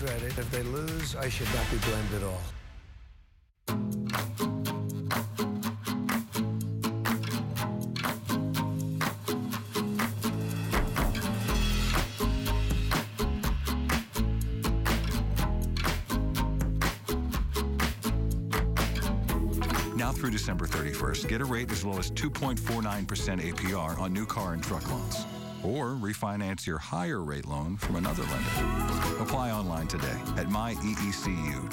credit. If they lose, I should not be blamed at all. Now through December 31st, get a rate as low as 2.49% APR on new car and truck loans. Or refinance your higher rate loan from another lender. Apply online today at myeecu.org.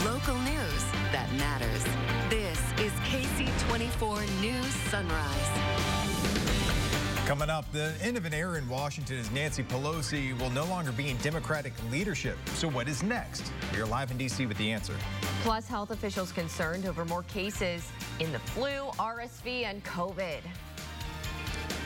Local news that matters. This is KC24 News Sunrise. Coming up, the end of an era in Washington as Nancy Pelosi will no longer be in Democratic leadership. So what is next? We're live in D.C. with the answer. Plus, health officials concerned over more cases in the flu, RSV, and COVID.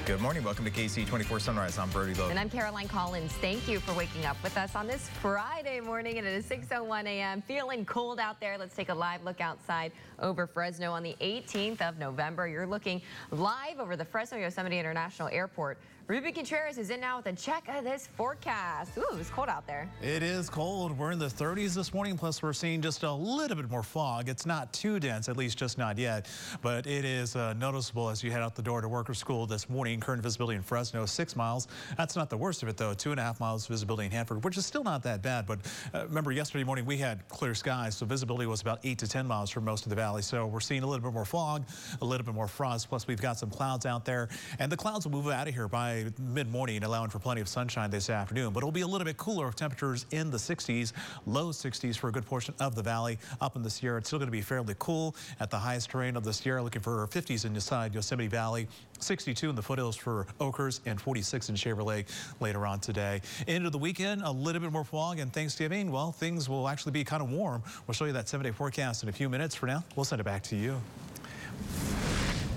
Good morning. Welcome to KC24 Sunrise. I'm Brody Logan. And I'm Caroline Collins. Thank you for waking up with us on this Friday morning, and it is 6:01 a.m. Feeling cold out there. Let's take a live look outside over Fresno on the 18th of November. You're looking live over the Fresno Yosemite International Airport. Ruben Contreras is in now with a check of this forecast. Ooh, it's cold out there. It is cold. We're in the 30s this morning, plus we're seeing just a little bit more fog. It's not too dense, at least just not yet, but it is noticeable as you head out the door to work or school this morning. Current visibility in Fresno, 6 miles. That's not the worst of it, though. 2.5 miles visibility in Hanford, which is still not that bad, but remember yesterday morning we had clear skies, so visibility was about 8 to 10 miles for most of the valley. So we're seeing a little bit more fog, a little bit more frost, plus we've got some clouds out there, and the clouds will move out of here by mid-morning, allowing for plenty of sunshine this afternoon. But it'll be a little bit cooler with temperatures in the 60s, low 60s for a good portion of the valley. Up in the Sierra, it's still going to be fairly cool at the highest terrain of the Sierra, looking for 50s inside Yosemite Valley, 62 in the foothills for Oakers, and 46 in Shaver Lake later on today. Into the weekend, a little bit more fog, and Thanksgiving, well, things will actually be kind of warm. We'll show you that 7-day forecast in a few minutes. For now, we'll send it back to you.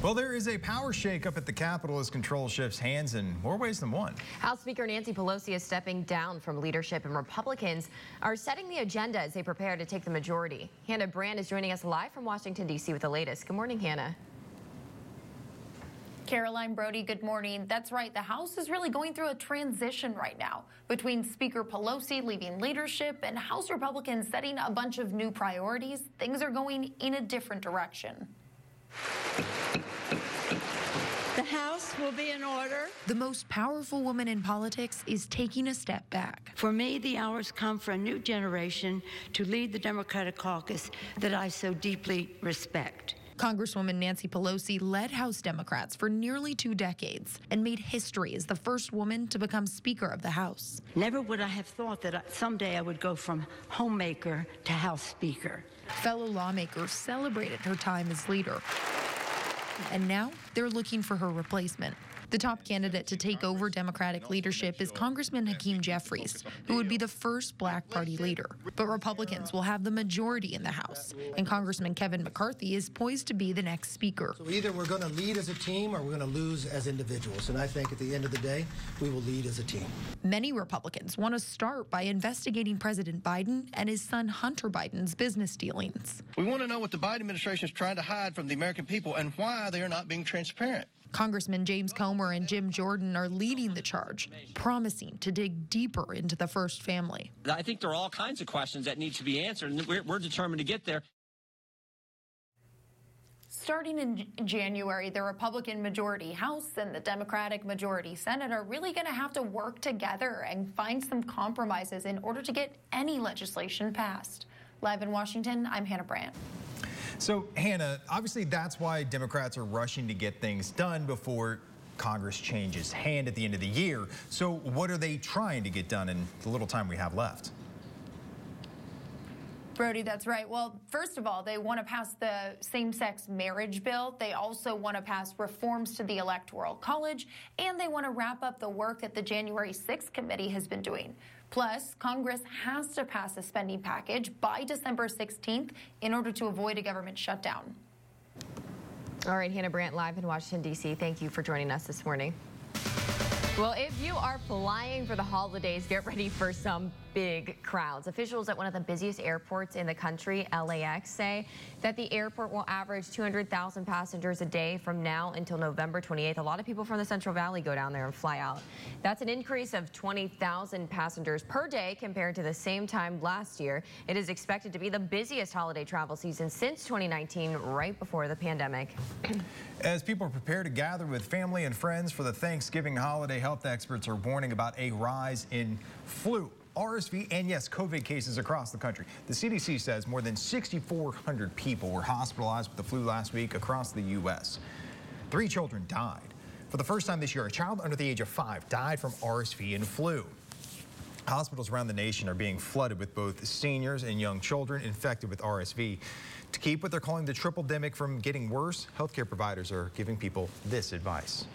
Well, there is a power shakeup at the Capitol as control shifts hands in more ways than one. House Speaker Nancy Pelosi is stepping down from leadership, and Republicans are setting the agenda as they prepare to take the majority. Hannah Brand is joining us live from Washington, D.C. with the latest. Good morning, Hannah. Caroline, Brody, good morning. That's right. The House is really going through a transition right now between Speaker Pelosi leaving leadership and House Republicans setting a bunch of new priorities. Things are going in a different direction. The House will be in order. The most powerful woman in politics is taking a step back. For me, the hour's come for a new generation to lead the Democratic caucus that I so deeply respect. Congresswoman Nancy Pelosi led House Democrats for nearly 2 decades and made history as the first woman to become Speaker of the House. Never would I have thought that someday I would go from homemaker to House Speaker. Fellow lawmakers celebrated her time as leader. And now they're looking for her replacement. The top candidate to take over Democratic leadership is Congressman Hakeem Jeffries, who would be the first Black Party leader. But Republicans will have the majority in the House, and Congressman Kevin McCarthy is poised to be the next Speaker. So either we're going to lead as a team or we're going to lose as individuals, and I think at the end of the day, we will lead as a team. Many Republicans want to start by investigating President Biden and his son Hunter Biden's business dealings. We want to know what the Biden administration is trying to hide from the American people and why they are not being transparent. Congressman James Comer and Jim Jordan are leading the charge, promising to dig deeper into the first family. I think there are all kinds of questions that need to be answered, and we're determined to get there. Starting in January, the Republican majority House and the Democratic majority Senate are really going to have to work together and find some compromises in order to get any legislation passed. Live in Washington, I'm Hannah Brandt. So, Hannah, obviously that's why Democrats are rushing to get things done before Congress changes hand at the end of the year. So what are they trying to get done in the little time we have left? Brody, that's right. Well, first of all, they want to pass the same-sex marriage bill. They also want to pass reforms to the Electoral College, and they want to wrap up the work that the January 6th committee has been doing. Plus, Congress has to pass a spending package by December 16th in order to avoid a government shutdown. All right, Hannah Brandt live in Washington, D.C. Thank you for joining us this morning. Well, if you are flying for the holidays, get ready for some big crowds. Officials at one of the busiest airports in the country, LAX, say that the airport will average 200,000 passengers a day from now until November 28th. A lot of people from the Central Valley go down there and fly out. That's an increase of 20,000 passengers per day compared to the same time last year. It is expected to be the busiest holiday travel season since 2019, right before the pandemic. As people prepare to gather with family and friends for the Thanksgiving holiday, health experts are warning about a rise in flu, RSV, and yes, COVID cases across the country. The CDC says more than 6,400 people were hospitalized with the flu last week across the U.S. 3 children died. For the first time this year, a child under the age of 5 died from RSV and flu. Hospitals around the nation are being flooded with both seniors and young children infected with RSV. To keep what they're calling the triple-demic from getting worse, healthcare providers are giving people this advice.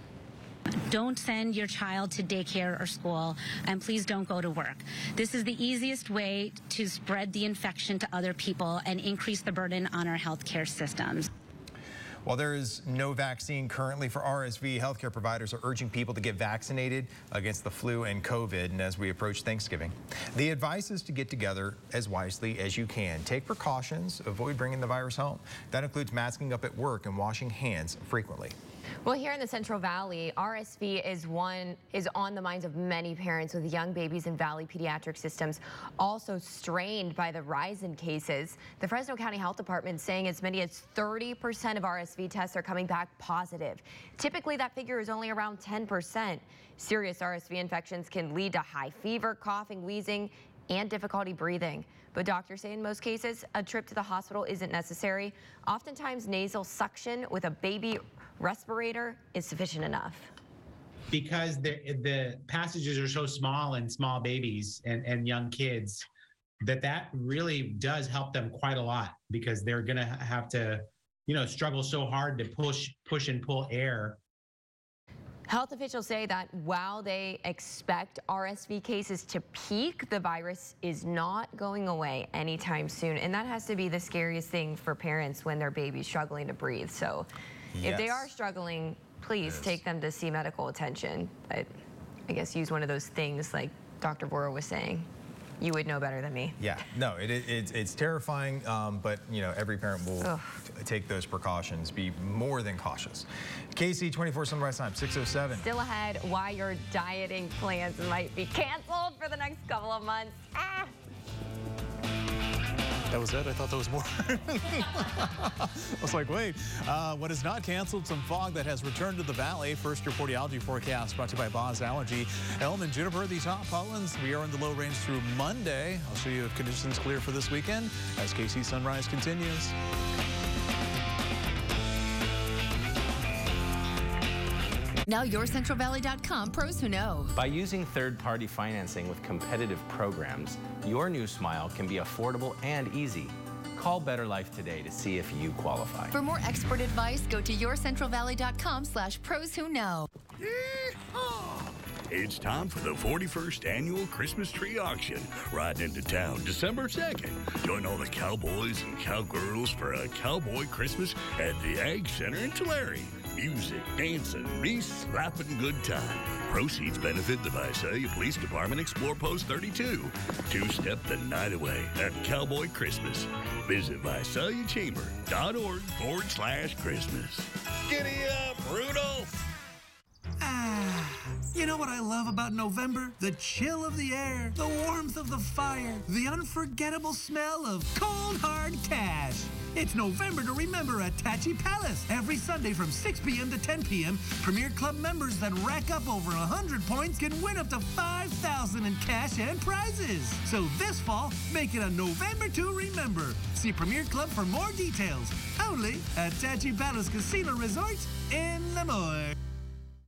Don't send your child to daycare or school, and please don't go to work. This is the easiest way to spread the infection to other people and increase the burden on our healthcare systems. While there is no vaccine currently for RSV, healthcare providers are urging people to get vaccinated against the flu and COVID. And as we approach Thanksgiving, the advice is to get together as wisely as you can. Take precautions, avoid bringing the virus home. That includes masking up at work and washing hands frequently. Well, here in the Central Valley, RSV is on the minds of many parents, with young babies in Valley pediatric systems also strained by the rise in cases. The Fresno County Health Department saying as many as 30% of RSV tests are coming back positive. Typically, that figure is only around 10%. Serious RSV infections can lead to high fever, coughing, wheezing, and difficulty breathing. But doctors say in most cases, a trip to the hospital isn't necessary. Oftentimes, nasal suction with a baby respirator is sufficient enough. Because the passages are so small in small babies and young kids, that really does help them quite a lot, because they're going to have to, struggle so hard to push and pull air. Health officials say that while they expect RSV cases to peak, the virus is not going away anytime soon. And that has to be the scariest thing for parents when their baby's struggling to breathe. So if they are struggling, please take them to see medical attention. But I guess use one of those things like Dr. Bora was saying. You would know better than me. Yeah, no, it's terrifying, but every parent will take those precautions, be more than cautious. KC 24 Sunrise Time, 6:07. Still ahead, why your dieting plans might be canceled for the next couple of months. That was it? I thought there was more. I was like, wait, what is not canceled? Some fog that has returned to the valley. First, your Forteology forecast brought to you by Boz Allergy. Elm and Juniper, the top pollen's. We are in the low range through Monday. I'll show you if conditions clear for this weekend as KC Sunrise continues. Now YourCentralValley.com pros who know. By using third-party financing with competitive programs, your new smile can be affordable and easy. Call Better Life today to see if you qualify. For more expert advice, go to YourCentralValley.com/pros who know. It's time for the 41st annual Christmas tree auction. Riding into town December 2nd. Join all the cowboys and cowgirls for a cowboy Christmas at the Ag Center in Tulare. Music, dancing, me slapping good time. Proceeds benefit the Visalia Police Department Explore Post 32. Two-step the night away at Cowboy Christmas. Visit VisaliaChamber.org/Christmas. Giddy up, Rudolph! You know what I love about November? The chill of the air, the warmth of the fire, the unforgettable smell of cold, hard cash. It's November to remember at Tachi Palace. Every Sunday from 6 p.m. to 10 p.m., Premier Club members that rack up over 100 points can win up to $5,000 in cash and prizes. So this fall, make it a November to remember. See Premier Club for more details. Only at Tachi Palace Casino Resort in Lemoyne.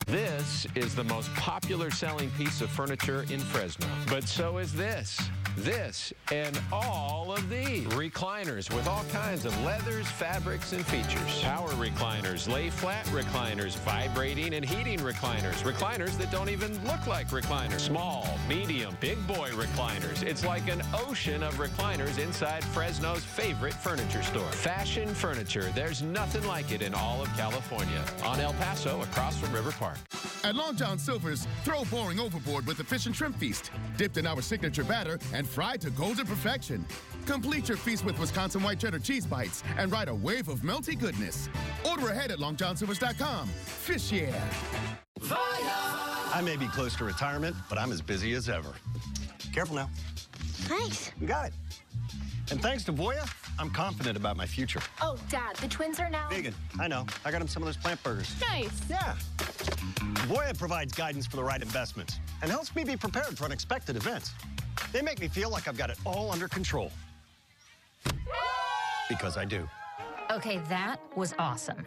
This is the most popular selling piece of furniture in Fresno. But so is this. This and all of these. Recliners with all kinds of leathers, fabrics, and features. Power recliners, lay flat recliners, vibrating and heating recliners. Recliners that don't even look like recliners. Small, medium, big boy recliners. It's like an ocean of recliners inside Fresno's favorite furniture store. Fashion Furniture. There's nothing like it in all of California. On El Paso, across from River Park. Park. At Long John Silver's, throw boring overboard with the Fish and Shrimp Feast. Dipped in our signature batter and fried to golden perfection. Complete your feast with Wisconsin white cheddar cheese bites and ride a wave of melty goodness. Order ahead at longjohnsilvers.com. Fish yeah. I may be close to retirement, but I'm as busy as ever. Careful now. Thanks. You got it. And thanks to Voya, I'm confident about my future. Oh, Dad, the twins are now Vegan. I know. I got them some of those plant burgers. Nice. Yeah. Voya provides guidance for the right investments and helps me be prepared for unexpected events. They make me feel like I've got it all under control. Because I do. Okay, that was awesome.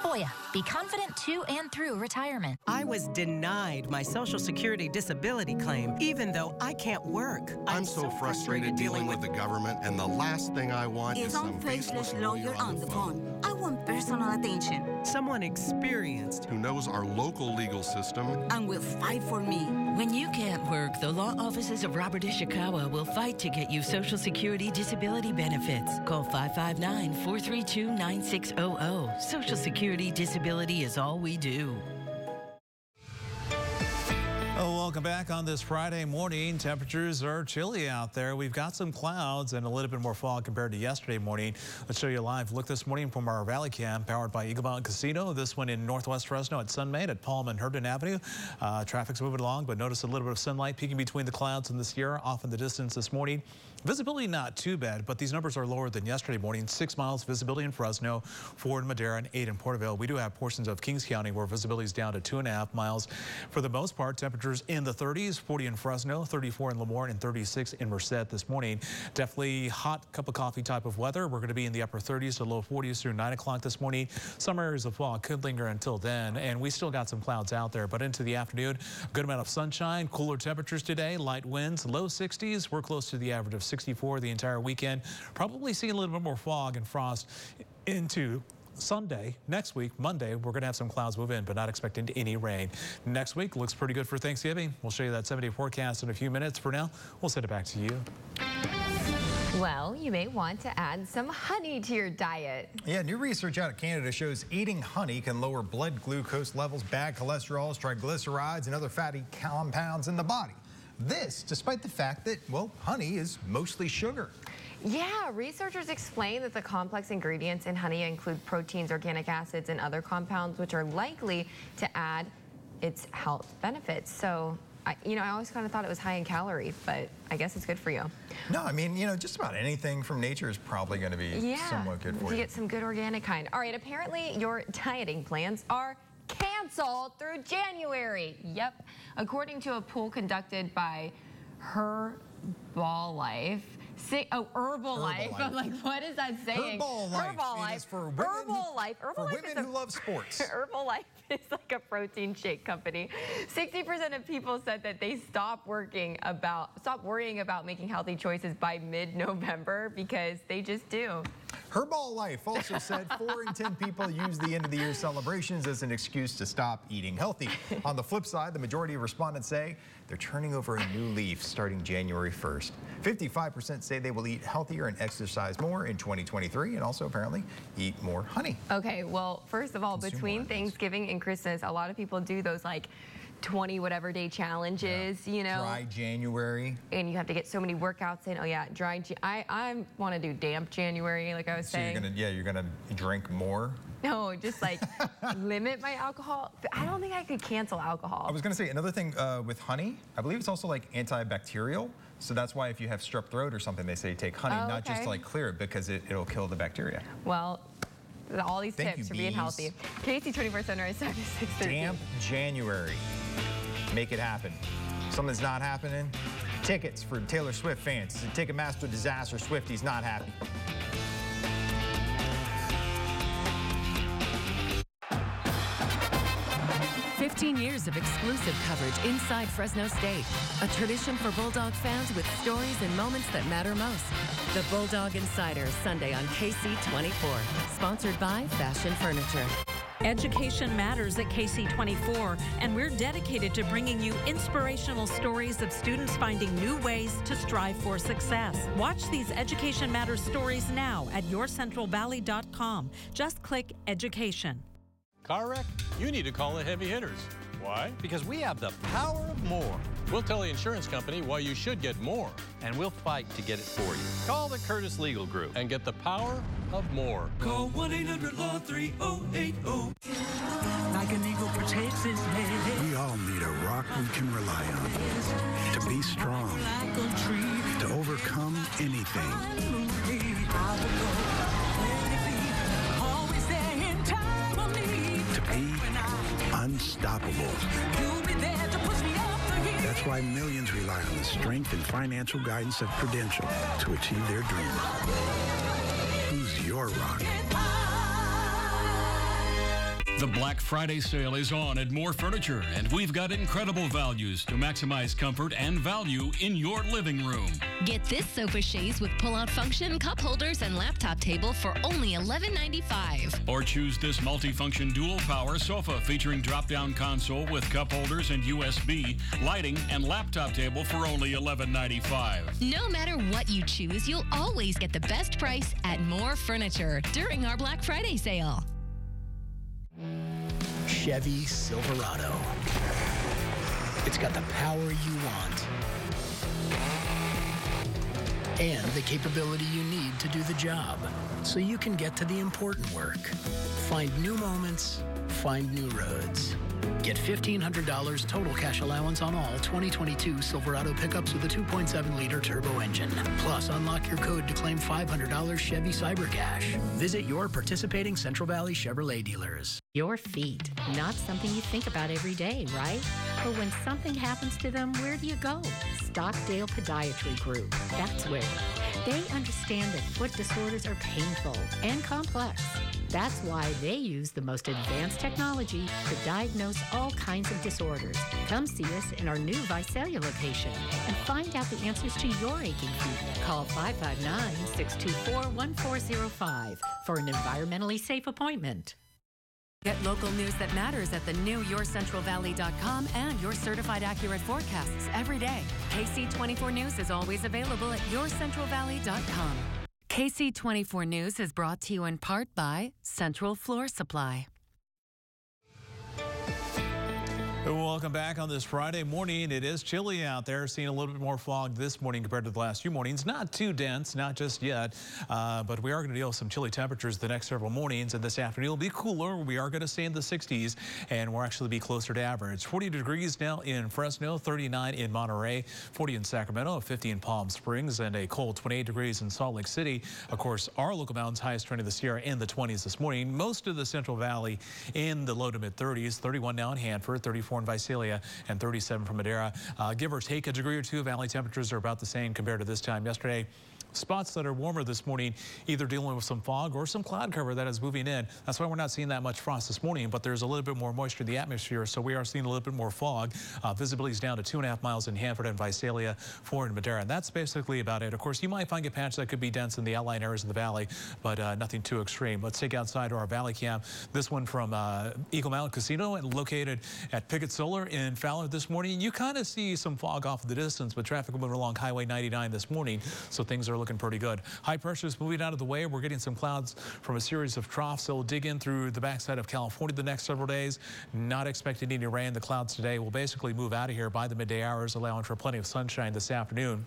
Voya, be confident to and through retirement. I was denied my Social Security disability claim, even though I can't work. I'm so frustrated dealing with the government, and the last thing I want is some faceless lawyer on the phone. I want personal attention. Someone experienced who knows our local legal system and will fight for me. When you can't work, the law offices of Robert Ishikawa will fight to get you Social Security disability benefits. Call 559-432-9600. Social Security disability is all we do. Oh, welcome back on this Friday morning. Temperatures are chilly out there. We've got some clouds and a little bit more fog compared to yesterday morning. Let's show you a live look this morning from our Valley Cam powered by Eagle Mountain Casino. This one in Northwest Fresno at Sunmade at Palm and Herndon Avenue. Traffic's moving along, but notice a little bit of sunlight peeking between the clouds in the Sierra off in the distance this morning. Visibility not too bad, but these numbers are lower than yesterday morning. 6 miles visibility in Fresno, 4 in Madera, and 8 in Porterville. We do have portions of Kings County where visibility is down to 2.5 miles. For the most part, temperatures in the 30s, 40 in Fresno, 34 in Lemoore, and 36 in Merced this morning. Definitely hot cup of coffee type of weather. We're going to be in the upper 30s to low 40s through 9 o'clock this morning. Some areas of fog could linger until then, and we still got some clouds out there. But into the afternoon, a good amount of sunshine, cooler temperatures today, light winds, low 60s. We're close to the average of 64 the entire weekend. Probably seeing a little bit more fog and frost into Sunday. Next week, Monday, we're going to have some clouds move in, but not expecting any rain. Next week looks pretty good for Thanksgiving. We'll show you that 7-day forecast in a few minutes. For now, we'll send it back to you. Well, you may want to add some honey to your diet. Yeah, new research out of Canada shows eating honey can lower blood glucose levels, bad cholesterol, triglycerides, and other fatty compounds in the body. This, despite the fact that, well, honey is mostly sugar. Yeah, researchers explain that the complex ingredients in honey include proteins, organic acids, and other compounds which are likely to add its health benefits. So, I always kind of thought it was high in calories, but I guess it's good for you. No, I mean, just about anything from nature is probably going to be somewhat good for you. You get some good organic kind. All right, apparently your dieting plans are canceled through January. Yep. According to a poll conducted by Herbalife. Herbalife. I'm like, what is that saying? Herbalife is for women, Herbalife who love sports. Herbalife is like a protein shake company. 60% of people said that they stopped worrying about making healthy choices by mid-November because they just do. Herbalife also said 4 in 10 people use the end of the year celebrations as an excuse to stop eating healthy. On the flip side, the majority of respondents say they're turning over a new leaf starting January 1st. 55% say they will eat healthier and exercise more in 2023 and also apparently eat more honey. Okay, well, first of all, between Thanksgiving and Christmas, a lot of people do those like 20 whatever day challenges, Dry January. And you have to get so many workouts in. Oh yeah, I want to do damp January, like I was saying. You're gonna drink more? No, just like limit my alcohol. I don't think I could cancel alcohol. I was gonna say another thing with honey, I believe it's also like antibacterial. So that's why if you have strep throat or something, they say take honey, not just to like clear it because it'll kill the bacteria. Well, all these tips for being healthy. KC 24 Sunrise, 6:30. Damp January. Make it happen. Something's not happening. Tickets for Taylor Swift fans. Ticketmaster disaster. Swifties not happy. Years of exclusive coverage inside Fresno State. A tradition for Bulldog fans with stories and moments that matter most. The Bulldog Insider, Sunday on KC24. Sponsored by Fashion Furniture. Education matters at KC24, and we're dedicated to bringing you inspirational stories of students finding new ways to strive for success. Watch these Education Matters stories now at yourcentralvalley.com. Just click Education. Car wreck? You need to call the heavy hitters. Why? Because we have the power of more. We'll tell the insurance company why you should get more. And we'll fight to get it for you. Call the Curtis Legal Group And get the power of more. Call 1-800-LAW-3080. Like an eagle protects his head. We all need a rock we can rely on. To be strong. To overcome anything. To be unstoppable. That's why millions rely on the strength and financial guidance of Prudential to achieve their dreams. Who's your rock? The Black Friday sale is on at More Furniture, and we've got incredible values to maximize comfort and value in your living room. Get this sofa chaise with pull-out function, cup holders, and laptop table for only $11.95. Or choose this multifunction dual-power sofa featuring drop-down console with cup holders and USB, lighting, and laptop table for only $11.95. No matter what you choose, you'll always get the best price at More Furniture during our Black Friday sale. Chevy Silverado. It's got the power you want and the capability you need to do the job so you can get to the important work. Find new moments, find new roads. Get $1,500 total cash allowance on all 2022 Silverado pickups with a 2.7-liter turbo engine. Plus, unlock your code to claim $500 Chevy Cyber Cash. Visit your participating Central Valley Chevrolet dealers. Your feet, not something you think about every day, right? But when something happens to them, where do you go? Stockdale Podiatry Group. That's where. They understand that foot disorders are painful and complex. That's why they use the most advanced technology to diagnose all kinds of disorders. Come see us in our new Visalia location and find out the answers to your aching feet. Call 559-624-1405 for an environmentally safe appointment. Get local news that matters at the new YourCentralValley.com and your certified accurate forecasts every day. KC24 News is always available at YourCentralValley.com. KC24 News is brought to you in part by Central Floor Supply. Welcome back on this Friday morning. It is chilly out there. Seeing a little bit more fog this morning compared to the last few mornings. Not too dense, not just yet, but we are going to deal with some chilly temperatures the next several mornings. And this afternoon will be cooler. We are going to stay in the 60s, and we'll actually be closer to average. 40 degrees now in Fresno, 39 in Monterey, 40 in Sacramento, 50 in Palm Springs, and a cold 28 degrees in Salt Lake City. Of course, our local mountains highest trending the Sierra in the 20s this morning. Most of the Central Valley in the low to mid 30s, 31 now in Hanford, 34 in Visalia, and 37 from Madera. Give or take a degree or two, valley temperatures are about the same compared to this time yesterday. Spots that are warmer this morning, either dealing with some fog or some cloud cover that is moving in. That's why we're not seeing that much frost this morning, but there's a little bit more moisture in the atmosphere, so we are seeing a little bit more fog. Visibility is down to 2.5 miles in Hanford and Visalia, 4 in Madera, and that's basically about it. Of course, you might find a patch that could be dense in the outlying areas of the valley, but nothing too extreme. Let's take outside to our valley cam. This one from Eagle Mountain Casino, and located at Pickett Solar in Fowler this morning. You kind of see some fog off in the distance, but traffic moving along Highway 99 this morning, so things are looking pretty good. High pressure is moving out of the way. We're getting some clouds from a series of troughs. So we'll dig in through the backside of California the next several days. Not expecting any rain. The clouds today will basically move out of here by the midday hours, allowing for plenty of sunshine this afternoon.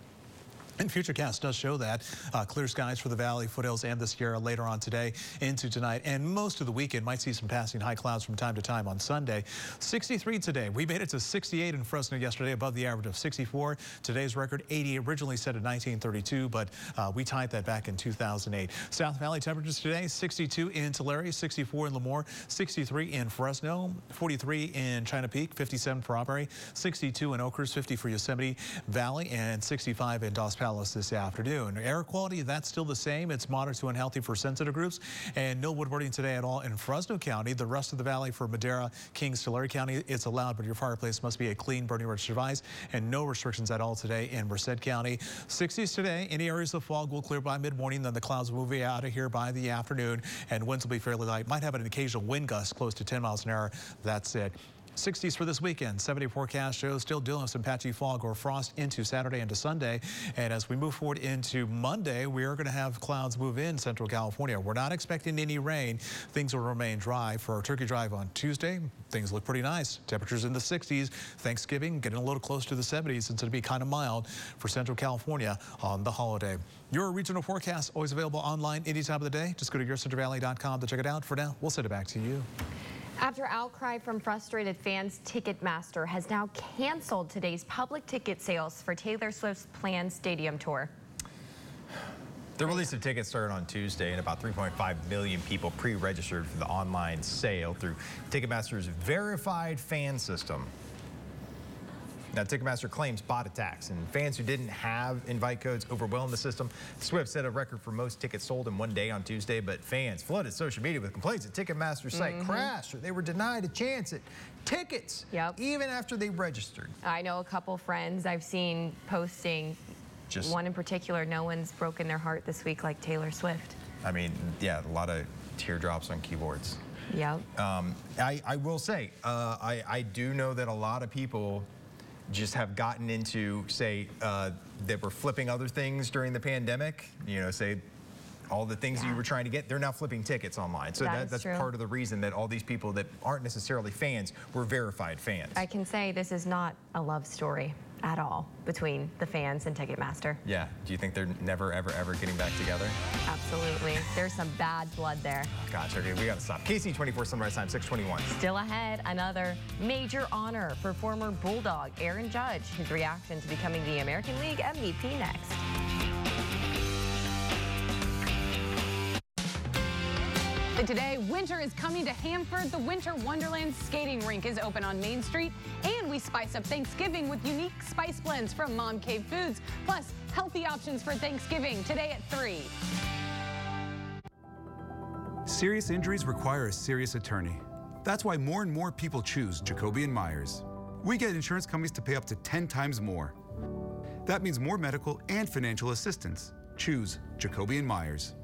And Futurecast does show that. Clear skies for the valley, foothills, and the Sierra later on today into tonight. And most of the weekend might see some passing high clouds from time to time on Sunday. 63 today. We made it to 68 in Fresno yesterday, above the average of 64. Today's record 80, originally set at 1932, but we tied that back in 2008. South Valley temperatures today, 62 in Tulare, 64 in Lemoore, 63 in Fresno, 43 in China Peak, 57 for Aubrey, 62 in Oakers, 50 for Yosemite Valley, and 65 in Dos Palace this afternoon. Air quality, that's still the same. It's moderate to unhealthy for sensitive groups, and no woodburning today at all in Fresno County. The rest of the valley for Madera, Kings, Tulare County, it's allowed, but your fireplace must be a clean burning registered device, and no restrictions at all today in Merced County. 60s today. Any areas of fog will clear by mid-morning, then the clouds will move out of here by the afternoon, and winds will be fairly light. Might have an occasional wind gust close to 10 miles an hour. That's it. 60s for this weekend. 70 forecast shows still dealing with some patchy fog or frost into Saturday into Sunday. And as we move forward into Monday, we are going to have clouds move in Central California. We're not expecting any rain. Things will remain dry for our Turkey Drive on Tuesday. Things look pretty nice. Temperatures in the 60s. Thanksgiving getting a little close to the 70s since it'll be kind of mild for Central California on the holiday. Your regional forecast always available online any time of the day. Just go to yourcentralvalley.com to check it out. For now, we'll send it back to you. After outcry from frustrated fans, Ticketmaster has now canceled today's public ticket sales for Taylor Swift's planned stadium tour. The release of tickets started on Tuesday, and about 3.5 million people pre-registered for the online sale through Ticketmaster's verified fan system. Now, Ticketmaster claims bot attacks, and fans who didn't have invite codes overwhelmed the system. Swift set a record for most tickets sold in one day on Tuesday, but fans flooded social media with complaints that Ticketmaster's site crashed, or they were denied a chance at tickets, even after they registered. I know a couple friends I've seen posting, one in particular, no one's broken their heart this week like Taylor Swift. I mean, yeah, a lot of teardrops on keyboards. Yep. I will say, I do know that a lot of people just have gotten into, say, that were flipping other things during the pandemic, you know, say all the things that you were trying to get, they're now flipping tickets online. So that's part of the reason that all these people that aren't necessarily fans were verified fans. I can say this is not a love story at all between the fans and Ticketmaster. Yeah. Do you think they're never, ever, ever getting back together? Absolutely. There's some bad blood there. Gotcha. Okay, we got to stop. KC24 Sunrise Time, 6:21. Still ahead, another major honor for former Bulldog Aaron Judge, his reaction to becoming the American League MVP next. Today, winter is coming to Hanford. The Winter Wonderland skating rink is open on Main Street. And we spice up Thanksgiving with unique spice blends from Mom Cave Foods. Plus, healthy options for Thanksgiving today at 3. Serious injuries require a serious attorney. That's why more and more people choose Jacoby & Myers. We get insurance companies to pay up to 10 times more. That means more medical and financial assistance. Choose Jacoby & Myers.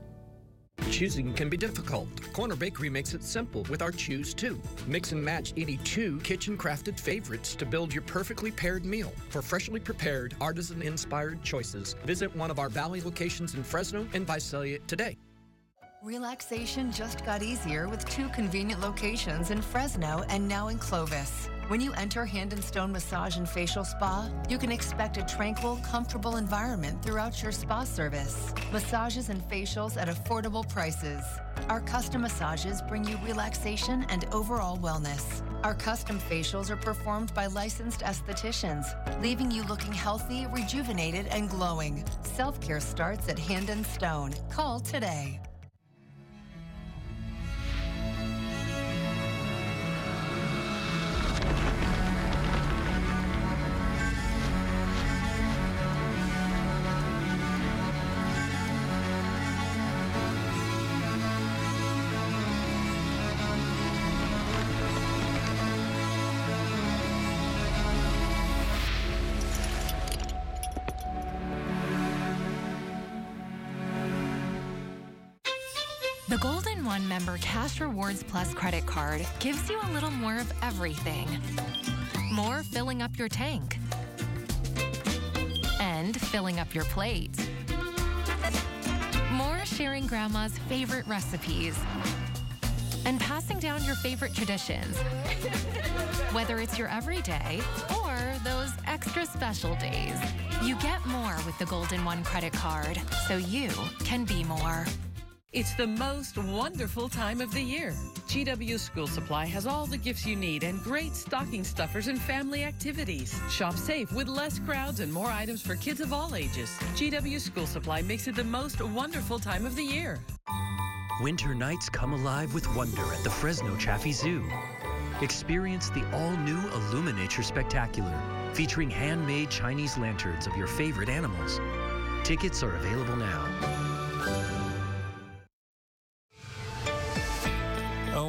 Choosing can be difficult. Corner Bakery makes it simple with our Choose 2. Mix and match any 2 kitchen-crafted favorites to build your perfectly paired meal. For freshly prepared, artisan-inspired choices, visit one of our Valley locations in Fresno and Visalia today. Relaxation just got easier with 2 convenient locations in Fresno and now in Clovis. When you enter Hand & Stone Massage and Facial Spa, you can expect a tranquil, comfortable environment throughout your spa service. Massages and facials at affordable prices. Our custom massages bring you relaxation and overall wellness. Our custom facials are performed by licensed estheticians, leaving you looking healthy, rejuvenated, and glowing. Self-care starts at Hand & Stone. Call today. The Golden One member Cash Rewards Plus credit card gives you a little more of everything. More filling up your tank. And filling up your plate. More sharing Grandma's favorite recipes. And passing down your favorite traditions. Whether it's your everyday or those extra special days, you get more with the Golden One credit card, so you can be more. It's the most wonderful time of the year. GW School Supply has all the gifts you need and great stocking stuffers and family activities. Shop safe with less crowds and more items for kids of all ages. GW School Supply makes it the most wonderful time of the year. Winter nights come alive with wonder at the Fresno Chaffee Zoo. Experience the all-new Illuminature Spectacular, featuring handmade Chinese lanterns of your favorite animals. Tickets are available now.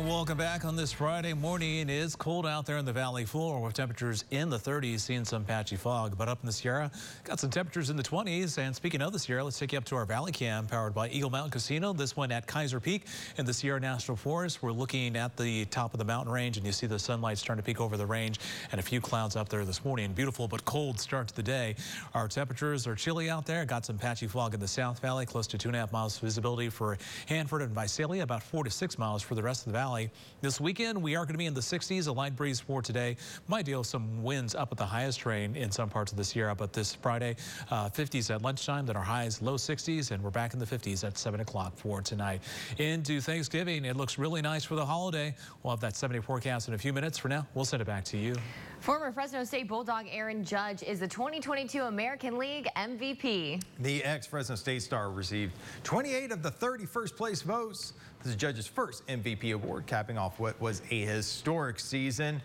Well, welcome back on this Friday morning. It is cold out there in the valley floor with temperatures in the 30s, seeing some patchy fog. But up in the Sierra, got some temperatures in the 20s. And speaking of the Sierra, let's take you up to our Valley Cam powered by Eagle Mountain Casino. This one at Kaiser Peak in the Sierra National Forest. We're looking at the top of the mountain range, and you see the sunlight starting to peek over the range and a few clouds up there this morning. Beautiful but cold start to the day. Our temperatures are chilly out there. Got some patchy fog in the South Valley, close to 2.5 miles visibility for Hanford and Visalia, about 4 to 6 miles for the rest of the valley. This weekend, we are going to be in the 60s, a light breeze for today. Might deal some winds up at the highest rain in some parts of the Sierra, but this Friday, 50s at lunchtime, then our highs low 60s, and we're back in the 50s at 7 o'clock for tonight. Into Thanksgiving, it looks really nice for the holiday. We'll have that 70 forecast in a few minutes. For now, we'll send it back to you. Former Fresno State Bulldog Aaron Judge is the 2022 American League MVP. The ex-Fresno State star received 28 of the 30 first-place votes. This is Judge's first MVP award, capping off what was a historic season.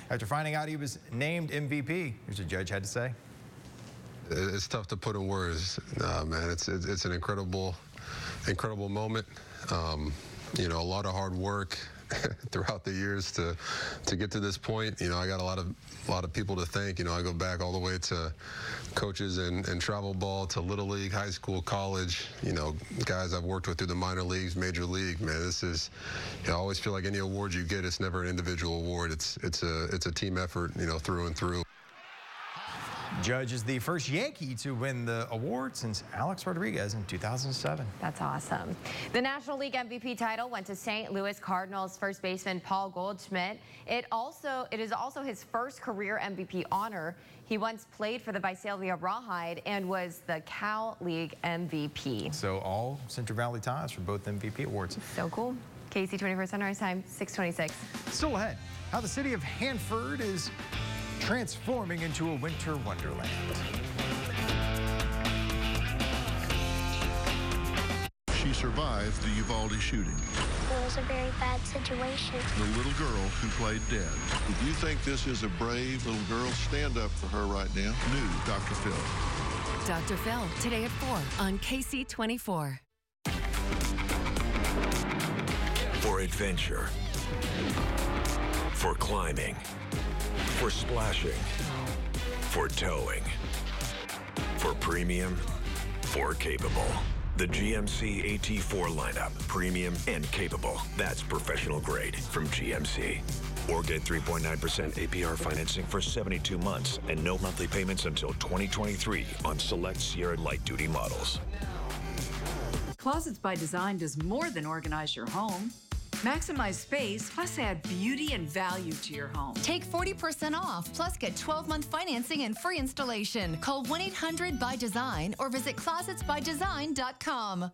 After finding out he was named MVP, here's what Judge had to say. It's tough to put in words, man. It's an incredible moment. You know, a lot of hard work throughout the years to get to this point. You know, I got a lot of people to thank. You know, I go back all the way to coaches in travel ball, to Little League, high school, college, you know, guys I've worked with through the minor leagues, major league. Man, this is, you know, I always feel like any award you get, it's never an individual award. It's a team effort, you know, through and through. Judge is the first Yankee to win the award since Alex Rodriguez in 2007. That's awesome. The National League MVP title went to St. Louis Cardinals first baseman Paul Goldschmidt. It is also his first career MVP honor. He once played for the Visalia Rawhide and was the Cal League MVP. So all Central Valley ties for both MVP awards. So cool. KC 21st Sunrise Time, 6:26. Still ahead, how the city of Hanford is transforming into a winter wonderland. She survived the Uvalde shooting. It was a very bad situation. The little girl who played dead. If you think this is a brave little girl, stand up for her right now. New Dr. Phil. Dr. Phil, today at 4 on KC 24. For adventure. For climbing. For splashing, for towing, for premium, for capable. The GMC AT4 lineup, premium and capable. That's professional grade from GMC. Or get 3.9% APR financing for 72 months and no monthly payments until 2023 on select Sierra light-duty models. Closets by Design does more than organize your home. Maximize space, plus add beauty and value to your home. Take 40% off, plus get 12-month financing and free installation. Call 1-800-BY-DESIGN or visit closetsbydesign.com.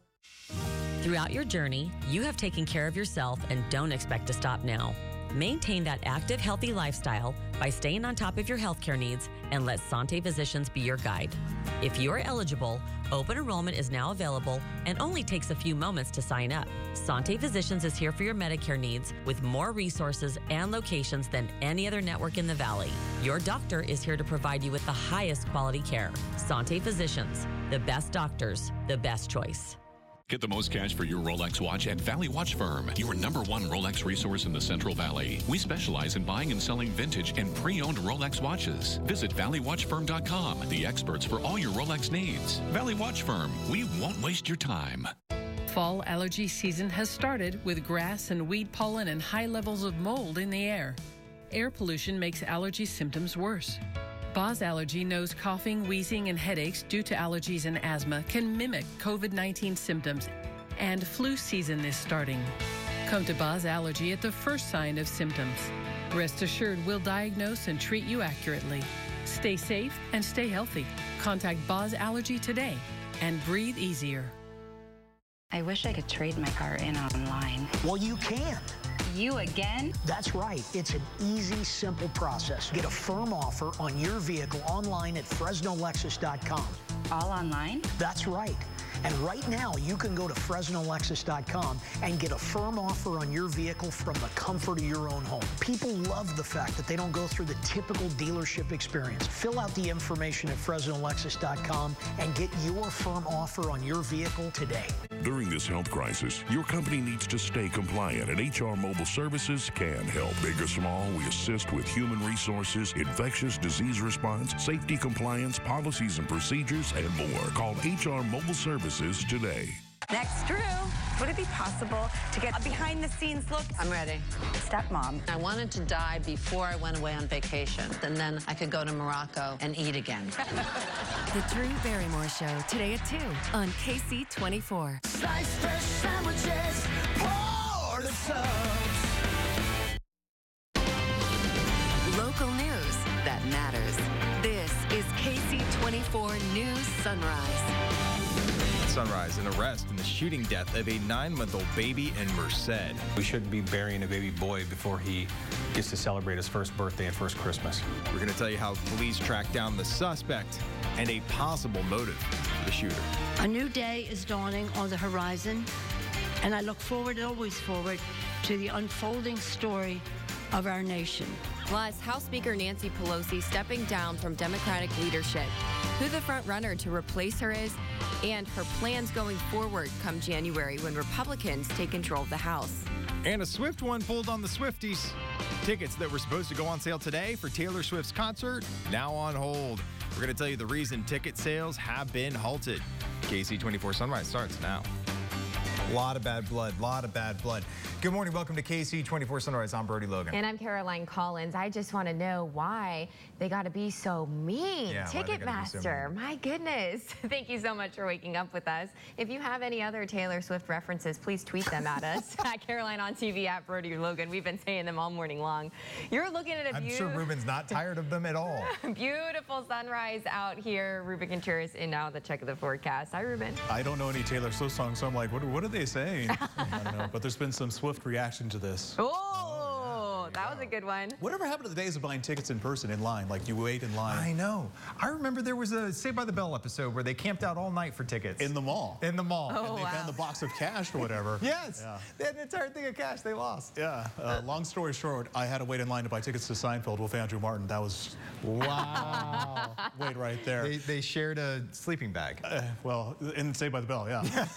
Throughout your journey, you have taken care of yourself and don't expect to stop now. Maintain that active, healthy lifestyle by staying on top of your healthcare needs and let Sante Physicians be your guide. If you are eligible, open enrollment is now available and only takes a few moments to sign up. Sante Physicians is here for your Medicare needs with more resources and locations than any other network in the Valley. Your doctor is here to provide you with the highest quality care. Sante Physicians, the best doctors, the best choice. Get the most cash for your Rolex watch at Valley Watch Firm, your #1 Rolex resource in the Central Valley. We specialize in buying and selling vintage and pre-owned Rolex watches. Visit ValleyWatchFirm.com, the experts for all your Rolex needs. Valley Watch Firm, we won't waste your time. Fall allergy season has started with grass and weed pollen and high levels of mold in the air. Air pollution makes allergy symptoms worse. Boz Allergy knows coughing, wheezing, and headaches due to allergies and asthma can mimic COVID-19 symptoms, and flu season is starting. Come to Boz Allergy at the first sign of symptoms. Rest assured we'll diagnose and treat you accurately. Stay safe and stay healthy. Contact Boz Allergy today and breathe easier. I wish I could trade my car in online. Well, you can. You again? That's right. It's an easy, simple process. Get a firm offer on your vehicle online at FresnoLexus.com. All online? That's right. And right now, you can go to FresnoLexus.com and get a firm offer on your vehicle from the comfort of your own home. People love the fact that they don't go through the typical dealership experience. Fill out the information at FresnoLexus.com and get your firm offer on your vehicle today. During this health crisis, your company needs to stay compliant, and HR Mobile Services can help. Big or small, we assist with human resources, infectious disease response, safety compliance, policies and procedures, and more. Call HR Mobile Services today. Next, Drew, would it be possible to get a behind-the-scenes look? I'm ready. Stepmom. I wanted to die before I went away on vacation, and then I could go to Morocco and eat again. The Drew Barrymore Show, today at 2 on KC24. Slice fresh sandwiches, pour the subs. Local news that matters. This is KC24 News Sunrise. Sunrise, an arrest in the shooting death of a 9-month-old baby in Merced. We shouldn't be burying a baby boy before he gets to celebrate his first birthday and first Christmas. We're going to tell you how police tracked down the suspect and a possible motive for the shooter. A new day is dawning on the horizon, and I look forward, always forward, to the unfolding story of our nation. Plus, House Speaker Nancy Pelosi stepping down from Democratic leadership, who the front runner to replace her is, and her plans going forward come January when Republicans take control of the House. And a swift one pulled on the Swifties. Tickets that were supposed to go on sale today for Taylor Swift's concert, now on hold. We're going to tell you the reason ticket sales have been halted. KC24 Sunrise starts now. A lot of bad blood, Good morning, welcome to KC24 Sunrise. I'm Brody Logan. And I'm Caroline Collins. I just want to know why they got to be so mean. Yeah, Ticketmaster, my goodness. Thank you so much for waking up with us. If you have any other Taylor Swift references, please tweet them at us at Caroline on TV, at Brody Logan. We've been saying them all morning long. You're looking at a I'm sure Ruben's not tired of them at all. Beautiful sunrise out here. Ruben Contreras in now the check of the forecast. Hi, Ruben. I don't know any Taylor Swift songs, so I'm like, what are they saying? I don't know, but there's been some swift reaction to this. Oh, that was a good one. Whatever happened to the days of buying tickets in person in line? Like you wait in line. I know. I remember there was a Saved by the Bell episode where they camped out all night for tickets. In the mall. In the mall. Oh, and they found the box of cash or whatever. Yes. Yeah. They had an entire thing of cash they lost. Yeah. Long story short, I had to wait in line to buy tickets to Seinfeld with Andrew Martin. That was... Wow. Wait right there. They shared a sleeping bag. Well, in Saved by the Bell, yeah.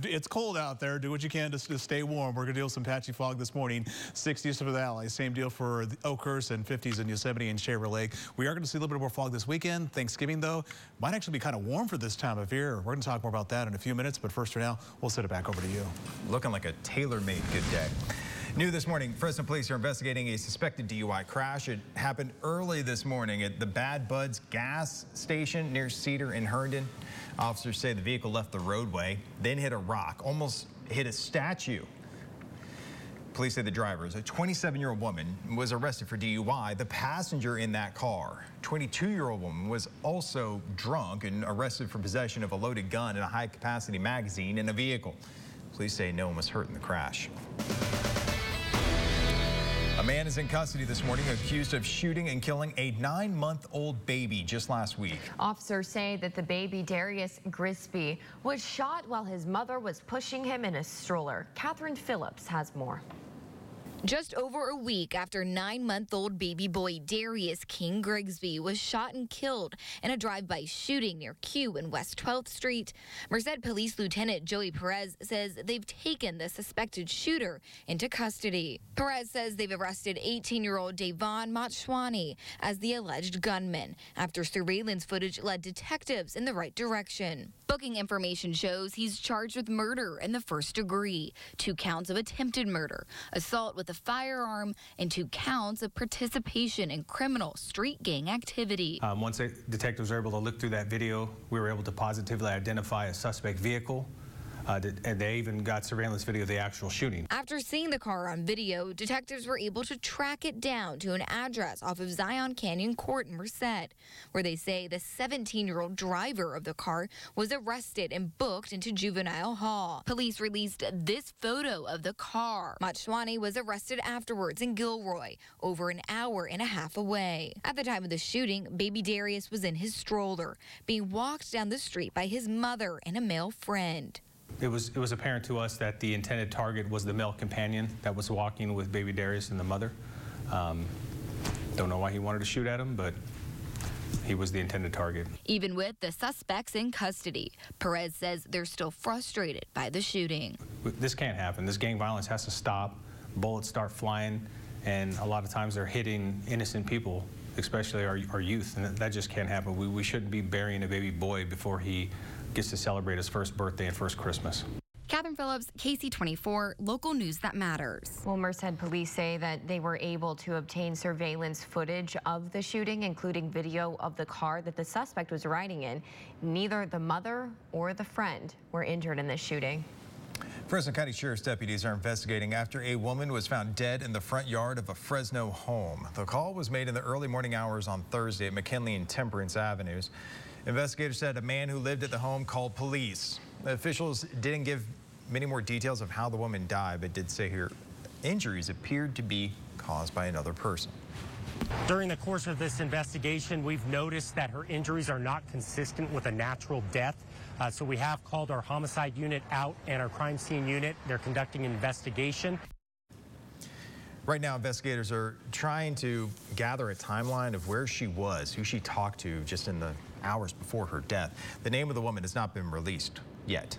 It's cold out there. Do what you can to stay warm. We're going to deal with some patchy fog this morning. 60s for the valley. Same deal for Oakhurst, and 50s in Yosemite and Shaver Lake. We are going to see a little bit more fog this weekend. Thanksgiving, though, might actually be kind of warm for this time of year. We're going to talk more about that in a few minutes. But first, for now, we'll send it back over to you. Looking like a tailor-made good day. New this morning, Fresno police are investigating a suspected DUI crash. It happened early this morning at the Bad Buds gas station near Cedar in Herndon. Officers say the vehicle left the roadway, then hit a rock, almost hit a statue. Police say the driver, a 27-year-old woman, was arrested for DUI. The passenger in that car, 22-year-old woman, was also drunk and arrested for possession of a loaded gun and a high-capacity magazine in a vehicle. Police say no one was hurt in the crash. A man is in custody this morning accused of shooting and killing a 9-month-old baby just last week. Officers say that the baby, Darius Grisby, was shot while his mother was pushing him in a stroller. Catherine Phillips has more. Just over a week after 9-month-old baby boy Darius King Grigsby was shot and killed in a drive-by shooting near Q in West 12th Street, Merced Police Lieutenant Joey Perez says they've taken the suspected shooter into custody. Perez says they've arrested 18-year-old Davon Motshwani as the alleged gunman after surveillance footage led detectives in the right direction. Booking information shows he's charged with murder in the first degree, 2 counts of attempted murder, assault with a firearm, and 2 counts of participation in criminal street gang activity. Once detectives were able to look through that video, we were able to positively identify a suspect vehicle And they even got surveillance video of the actual shooting. After seeing the car on video, detectives were able to track it down to an address off of Zion Canyon Court in Merced, where they say the 17-year-old driver of the car was arrested and booked into juvenile hall. Police released this photo of the car. Motshwani was arrested afterwards in Gilroy, over an hour and a half away. At the time of the shooting, baby Darius was in his stroller, being walked down the street by his mother and a male friend. It was apparent to us that the intended target was the male companion that was walking with baby Darius and the mother. Don't know why he wanted to shoot at him, but he was the intended target. Even with the suspects in custody, Perez says they're still frustrated by the shooting. This can't happen. This gang violence has to stop. Bullets start flying, and a lot of times they're hitting innocent people, especially our youth, and that just can't happen. We shouldn't be burying a baby boy before he gets to celebrate his first birthday and first Christmas. Catherine Phillips, KC24, local news that matters. Well, Merced police say that they were able to obtain surveillance footage of the shooting, including video of the car that the suspect was riding in. Neither the mother or the friend were injured in this shooting. Fresno County Sheriff's deputies are investigating after a woman was found dead in the front yard of a Fresno home. The call was made in the early morning hours on Thursday at McKinley and Temperance Avenues. Investigators said a man who lived at the home called police. The officials didn't give many more details of how the woman died, but did say her injuries appeared to be caused by another person. During the course of this investigation, we've noticed that her injuries are not consistent with a natural death. So we have called our homicide unit out and our crime scene unit. They're conducting an investigation. Right now, investigators are trying to gather a timeline of where she was, who she talked to just in the hours before her death. The name of the woman has not been released yet.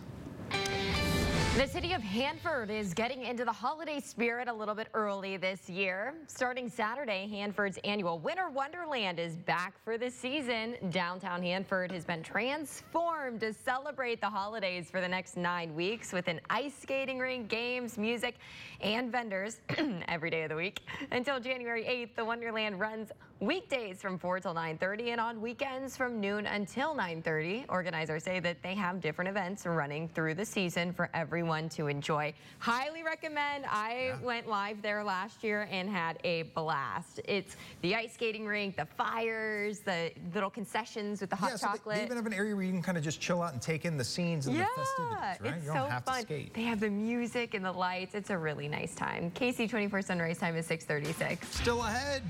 The city of Hanford is getting into the holiday spirit a little bit early this year. Starting Saturday, Hanford's annual Winter Wonderland is back for the season. Downtown Hanford has been transformed to celebrate the holidays for the next 9 weeks with an ice skating rink, games, music, and vendors every day of the week. Until January 8th, the Wonderland runs weekdays from 4 till 9:30 and on weekends from noon until 9:30. Organizers say that they have different events running through the season for everyone to enjoy. Highly recommend. I went live there last year and had a blast. It's the ice skating rink, the fires, the little concessions with the hot chocolate. They even have an area where you can kind of just chill out and take in the scenes and the festivities, right? It's You don't have fun. to skate. They have the music and the lights. It's a really nice time. KC24 sunrise time is 6:36. Still ahead.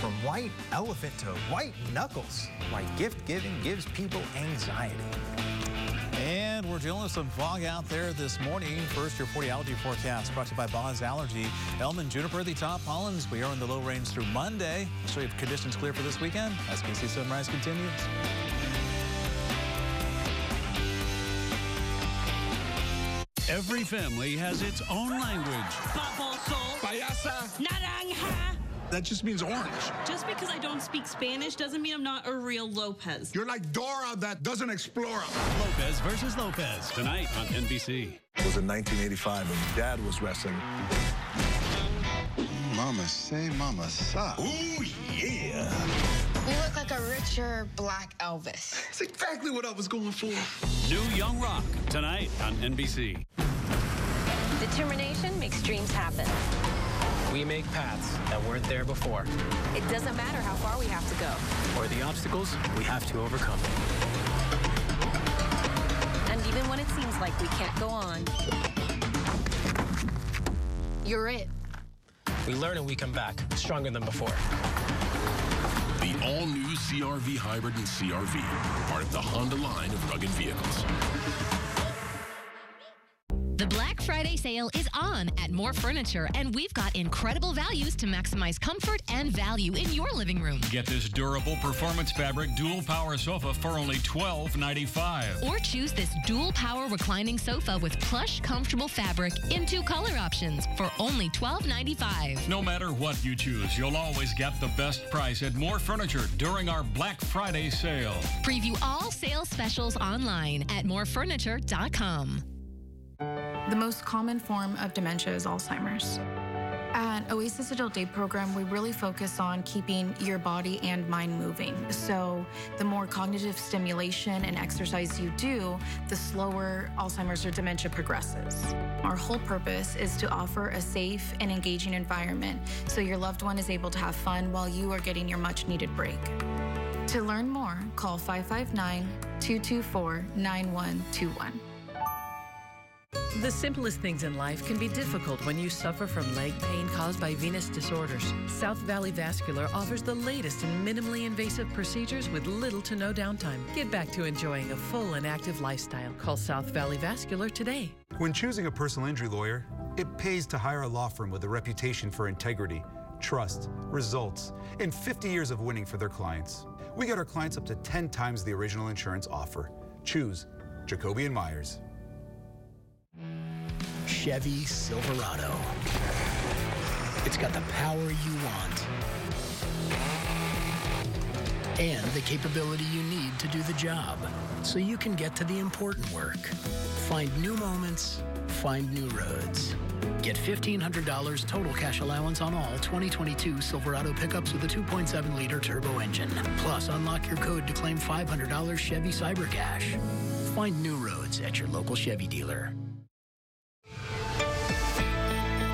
From white elephant to white knuckles, why gift giving gives people anxiety. And we're dealing with some fog out there this morning. First, your 40-allergy forecast brought to you by Bond's Allergy. Elm and juniper, the top pollens. We are in the low range through Monday. So you have conditions clear for this weekend as KC Sunrise continues. Every family has its own language. Payasa. Naranja. That just means orange. Just because I don't speak Spanish doesn't mean I'm not a real Lopez. You're like Dora that doesn't explore. Lopez versus Lopez, tonight on NBC. It was in 1985 when Dad was wrestling. Mama say, mama sa. Ooh, yeah. You look like a richer black Elvis. That's exactly what I was going for. New Young Rock, tonight on NBC. Determination makes dreams happen. We make paths that weren't there before. It doesn't matter how far we have to go. Or the obstacles we have to overcome. And even when it seems like we can't go on, you're it. We learn and we come back stronger than before. The all-new CR-V Hybrid and CR-V, part of the Honda line of rugged vehicles. The Black Friday sale is on at More Furniture, and we've got incredible values to maximize comfort and value in your living room. Get this durable performance fabric dual power sofa for only $12.95. Or choose this dual power reclining sofa with plush, comfortable fabric in 2 color options for only $12.95. No matter what you choose, you'll always get the best price at More Furniture during our Black Friday sale. Preview all sales specials online at morefurniture.com. The most common form of dementia is Alzheimer's. At Oasis Adult Day Program, we really focus on keeping your body and mind moving. So the more cognitive stimulation and exercise you do, the slower Alzheimer's or dementia progresses. Our whole purpose is to offer a safe and engaging environment so your loved one is able to have fun while you are getting your much-needed break. To learn more, call 559-224-9121. The simplest things in life can be difficult when you suffer from leg pain caused by venous disorders. South Valley Vascular offers the latest in minimally invasive procedures with little to no downtime. Get back to enjoying a full and active lifestyle. Call South Valley Vascular today. When choosing a personal injury lawyer, it pays to hire a law firm with a reputation for integrity, trust, results, and 50 years of winning for their clients. We get our clients up to 10 times the original insurance offer. Choose Jacoby & Myers. Chevy Silverado. It's got the power you want and the capability you need to do the job so you can get to the important work. Find new moments, find new roads. Get $1,500 total cash allowance on all 2022 Silverado pickups with a 2.7-liter turbo engine. Plus, unlock your code to claim $500 Chevy Cyber Cash. Find new roads at your local Chevy dealer.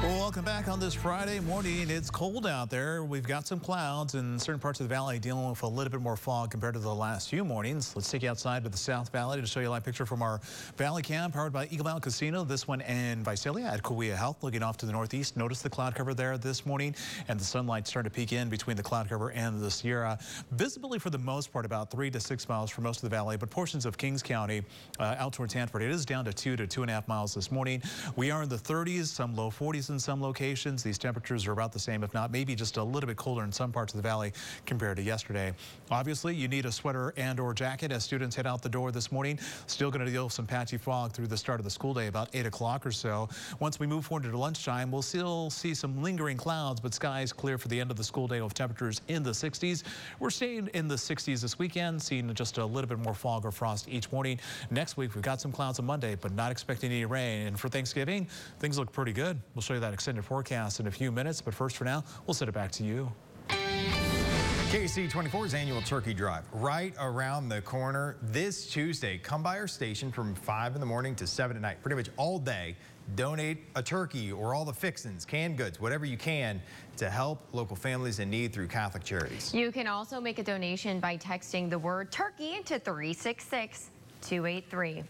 Welcome back on this Friday morning. It's cold out there. We've got some clouds in certain parts of the valley dealing with a little bit more fog compared to the last few mornings. Let's take you outside to the South Valley to show you a live picture from our Valley Cam powered by Eagle Mountain Casino. This one in Visalia at Cahuilla Health, looking off to the northeast. Notice the cloud cover there this morning, and the sunlight starting to peek in between the cloud cover and the Sierra. Visibility for the most part about 3 to 6 miles for most of the valley, but portions of Kings County out towards Hanford, it is down to 2 to 2.5 miles this morning. We are in the 30s, some low 40s in some locations. These temperatures are about the same, if not maybe just a little bit colder in some parts of the valley compared to yesterday. Obviously, you need a sweater and or jacket as students head out the door this morning. Still going to deal with some patchy fog through the start of the school day about 8 o'clock or so. Once we move forward to lunchtime, we'll still see some lingering clouds, but skies clear for the end of the school day with temperatures in the 60s. We're staying in the 60s this weekend, seeing just a little bit more fog or frost each morning. Next week, we've got some clouds on Monday, but not expecting any rain. And for Thanksgiving, things look pretty good. We'll show you that extended forecast in a few minutes, but first for now, we'll send it back to you. KC24's annual turkey drive right around the corner this Tuesday. Come by our station from 5 in the morning to 7 at night, pretty much all day. Donate a turkey or all the fixings, canned goods, whatever you can to help local families in need through Catholic Charities. You can also make a donation by texting the word turkey to 366-283.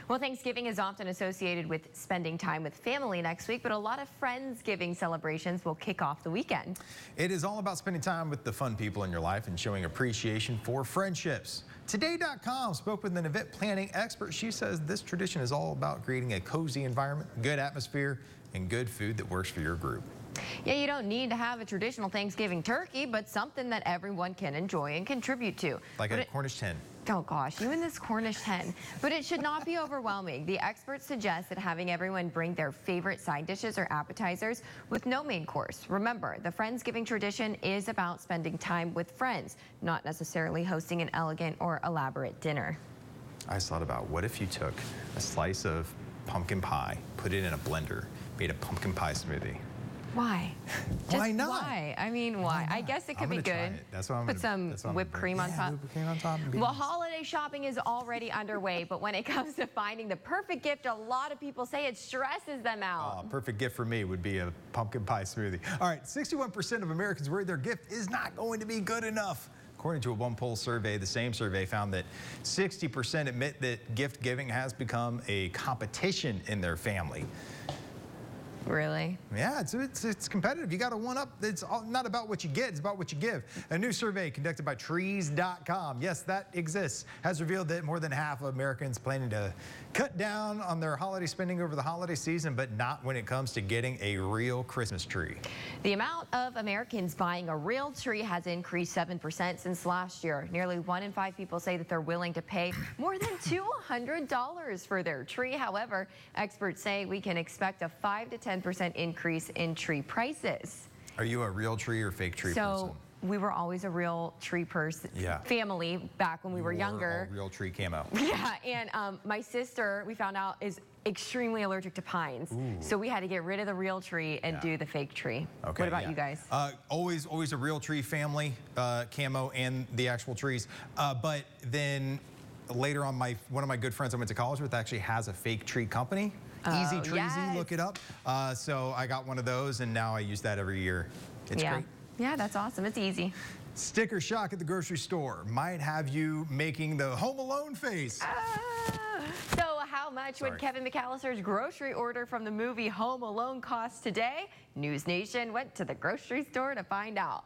Well, Thanksgiving is often associated with spending time with family next week, but a lot of Friendsgiving celebrations will kick off the weekend. It is all about spending time with the fun people in your life and showing appreciation for friendships. Today.com spoke with an event planning expert. She says this tradition is all about creating a cozy environment, good atmosphere, and good food that works for your group. Yeah, you don't need to have a traditional Thanksgiving turkey, but something that everyone can enjoy and contribute to. Like a Cornish hen. Oh gosh, you and this Cornish hen. But it should not be overwhelming. The experts suggest that having everyone bring their favorite side dishes or appetizers with no main course. Remember, the Friendsgiving tradition is about spending time with friends, not necessarily hosting an elegant or elaborate dinner. I just thought about, what if you took a slice of pumpkin pie, put it in a blender, made a pumpkin pie smoothie? Why? Why not? Why? I mean, why? I guess it could be good. That's what I'm Put some whipped cream on top. Whipped cream on top. Well, holiday shopping is already underway, but when it comes to finding the perfect gift, a lot of people say it stresses them out. Perfect gift for me would be a pumpkin pie smoothie. All right, 61% of Americans worry their gift is not going to be good enough. According to a OnePoll survey, the same survey found that 60% admit that gift giving has become a competition in their family. Really? Yeah, it's competitive. You got to one up. It's not about what you get, it's about what you give. A new survey conducted by Trees.com, yes, that exists, has revealed that more than half of Americans planning to cut down on their holiday spending over the holiday season, but not when it comes to getting a real Christmas tree. The amount of Americans buying a real tree has increased 7% since last year. Nearly 1 in 5 people say that they're willing to pay more than $200 for their tree. However, experts say we can expect a 5 to 10% increase in tree prices. Are you a real tree or fake tree person? We were always a real tree person, family back when we were younger. All real tree camo. Yeah, and my sister, we found out, is extremely allergic to pines. So we had to get rid of the real tree and do the fake tree. Okay, what about you guys? Always a real tree family, camo and the actual trees. But then later on, one of my good friends I went to college with actually has a fake tree company. Easy Treesy, yes. Look it up. So I got one of those, and now I use that every year. It's great. Yeah, that's awesome. It's easy. Sticker shock at the grocery store might have you making the Home Alone face. So how much would Kevin McAllister's grocery order from the movie Home Alone cost today? News Nation went to the grocery store to find out.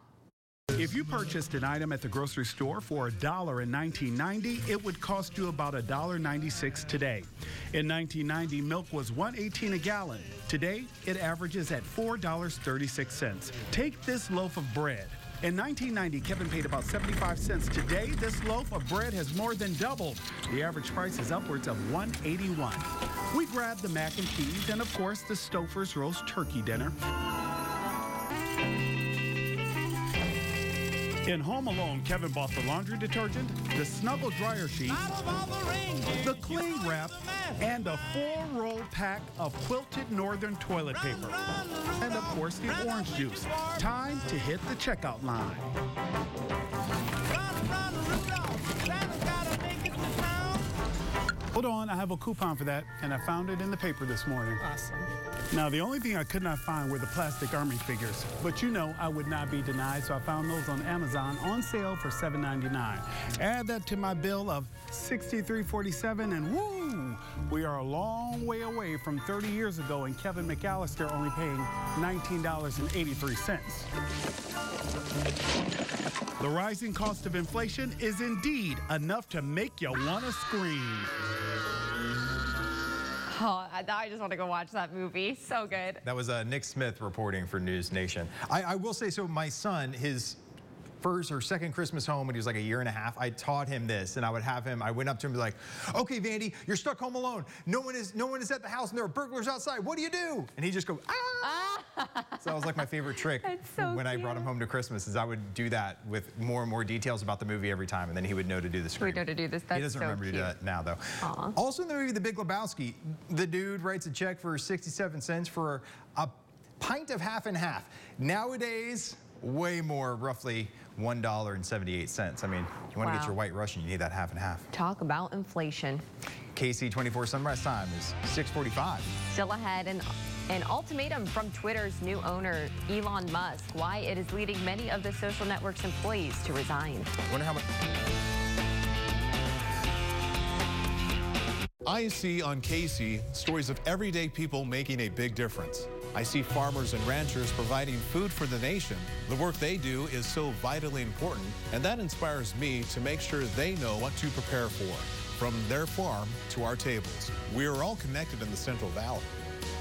If you purchased an item at the grocery store for $1 in 1990, it would cost you about $1.96 today. In 1990, milk was $1.18 a gallon. Today, it averages at $4.36. Take this loaf of bread. In 1990, Kevin paid about 75 cents. Today, this loaf of bread has more than doubled. The average price is upwards of $1.81. We grabbed the mac and cheese and, of course, the Stouffer's roast turkey dinner. In Home Alone, Kevin bought the laundry detergent, the Snuggle dryer sheet, the cling wrap, and a 4-roll pack of quilted northern toilet paper. And of course, the orange juice. Time to hit the checkout line. Hold on, I have a coupon for that, and I found it in the paper this morning. Awesome. Now, the only thing I could not find were the plastic army figures, but you know I would not be denied, so I found those on Amazon on sale for $7.99. Add that to my bill of $63.47, and woo! We are a long way away from 30 years ago and Kevin McAllister only paying $19.83. The rising cost of inflation is indeed enough to make you want to scream. Oh, I just want to go watch that movie. So good. That was Nick Smith reporting for News Nation. I will say, so my son, his first or second Christmas home when he was like a year and a half, I taught him this, and I went up to him and be like, okay, Vandy, you're stuck home alone. No one is at the house and there are burglars outside. What do you do? And he just go, ah! So that was like my favorite trick when I brought him home to Christmas, is I would do that with more and more details about the movie every time, and then he would know to do the scream. He would know to do this. That's he doesn't remember to do that now, though. Aww. Also in the movie The Big Lebowski, the dude writes a check for 67 cents for a pint of half and half. Nowadays, way more, roughly $1.78. I mean, you want to get your White Russian, you need that half and half. Talk about inflation. KC24 Sunrise Time is 6:45. Still ahead, an ultimatum from Twitter's new owner, Elon Musk, why it is leading many of the social network's employees to resign. I wonder how much. I see on KC stories of everyday people making a big difference. I see farmers and ranchers providing food for the nation. The work they do is so vitally important, and that inspires me to make sure they know what to prepare for, from their farm to our tables. We are all connected in the Central Valley.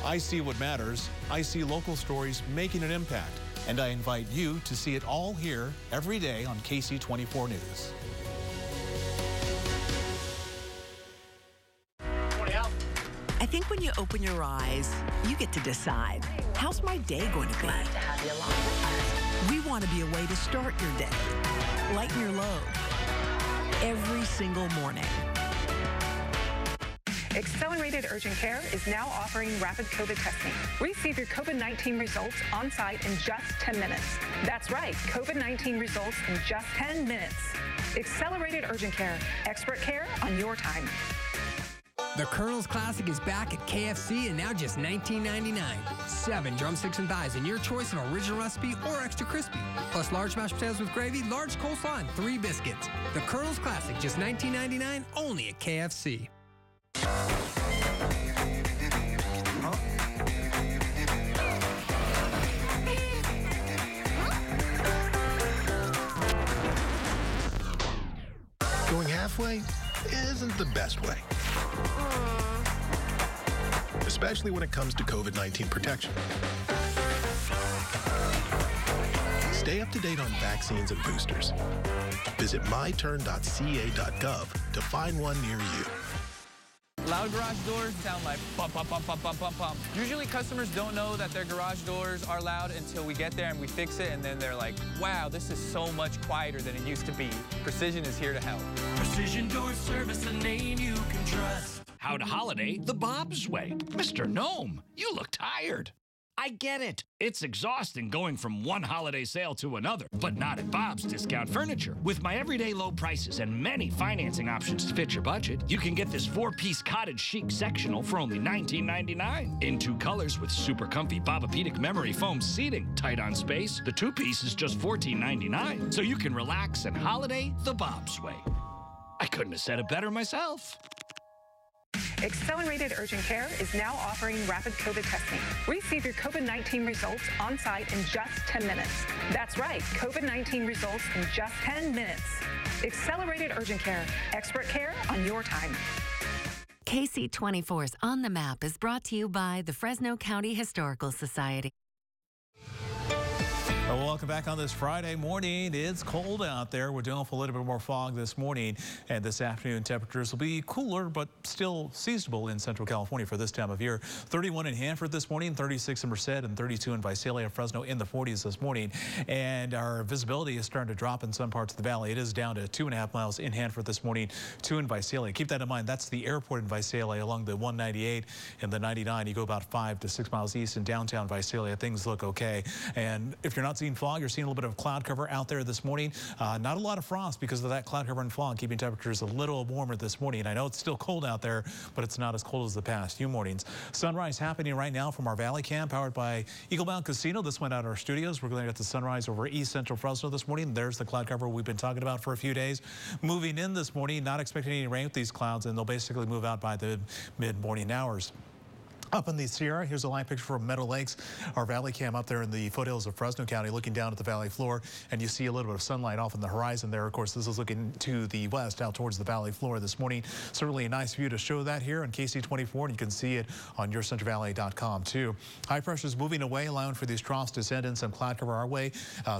I see what matters. I see local stories making an impact, and I invite you to see it all here every day on KC24 News. I think when you open your eyes, you get to decide, how's my day going to be? Glad to have you along with us. We want to be a way to start your day. Lighten your load. Every single morning. Accelerated Urgent Care is now offering rapid COVID testing. Receive your COVID-19 results on site in just 10 minutes. That's right, COVID-19 results in just 10 minutes. Accelerated Urgent Care, expert care on your time. The Colonel's Classic is back at KFC and now just $19.99. 7 drumsticks and thighs in your choice of original recipe or extra crispy. Plus large mashed potatoes with gravy, large coleslaw, and 3 biscuits. The Colonel's Classic, just $19.99, only at KFC. Going halfway isn't the best way. Especially when it comes to COVID-19 protection. Stay up to date on vaccines and boosters. Visit myturn.ca.gov to find one near you. Loud garage doors sound like bump, bump, bump, bump, bump, bump, bump. Usually customers don't know that their garage doors are loud until we get there and we fix it, and then they're like, wow, this is so much quieter than it used to be. Precision is here to help. Precision Door Service, a name you can trust. how to holiday the Bob's way. Mr. Gnome, you look tired. I get it. It's exhausting going from one holiday sale to another, but not at Bob's Discount Furniture. With my everyday low prices and many financing options to fit your budget, you can get this 4-piece cottage chic sectional for only $19.99. In 2 colors with super comfy Bobapedic memory foam seating. Tight on space, the 2-piece is just $14.99. So you can relax and holiday the Bob's way. I couldn't have said it better myself. Accelerated Urgent Care is now offering rapid COVID testing. Receive your COVID-19 results on site in just 10 minutes. That's right, COVID-19 results in just 10 minutes. Accelerated Urgent Care, expert care on your time. KC24's On the Map is brought to you by the Fresno County Historical Society. Well, welcome back on this Friday morning. It's cold out there. We're dealing with a little bit more fog this morning, and this afternoon temperatures will be cooler but still seasonable in Central California for this time of year. 31 in Hanford this morning, 36 in Merced, and 32 in Visalia. Fresno in the 40s this morning, and our visibility is starting to drop in some parts of the valley. It is down to 2.5 miles in Hanford this morning, 2 in Visalia. Keep that in mind. That's the airport in Visalia along the 198 and the 99. You go about 5 to 6 miles east in downtown Visalia. Things look okay, and if you're not seeing fog, you're seeing a little bit of cloud cover out there this morning. Not a lot of frost because of that cloud cover and fog, keeping temperatures a little warmer this morning. I know it's still cold out there, but it's not as cold as the past few mornings. Sunrise happening right now from our Valley Cam, powered by Eagle Mountain Casino. This went out of our studios. We're going to get the sunrise over East Central Fresno this morning. There's the cloud cover we've been talking about for a few days. Moving in this morning, not expecting any rain with these clouds, and they'll basically move out by the mid-morning hours. Up in the Sierra, here's a live picture from Meadow Lakes, our Valley Cam up there in the foothills of Fresno County, looking down at the valley floor, and you see a little bit of sunlight off on the horizon there. Of course, this is looking to the west out towards the valley floor this morning. Certainly a nice view to show that here on KC24, and you can see it on yourcentralvalley.com too. High pressure is moving away, allowing for these troughs to send in some cloud cover our way.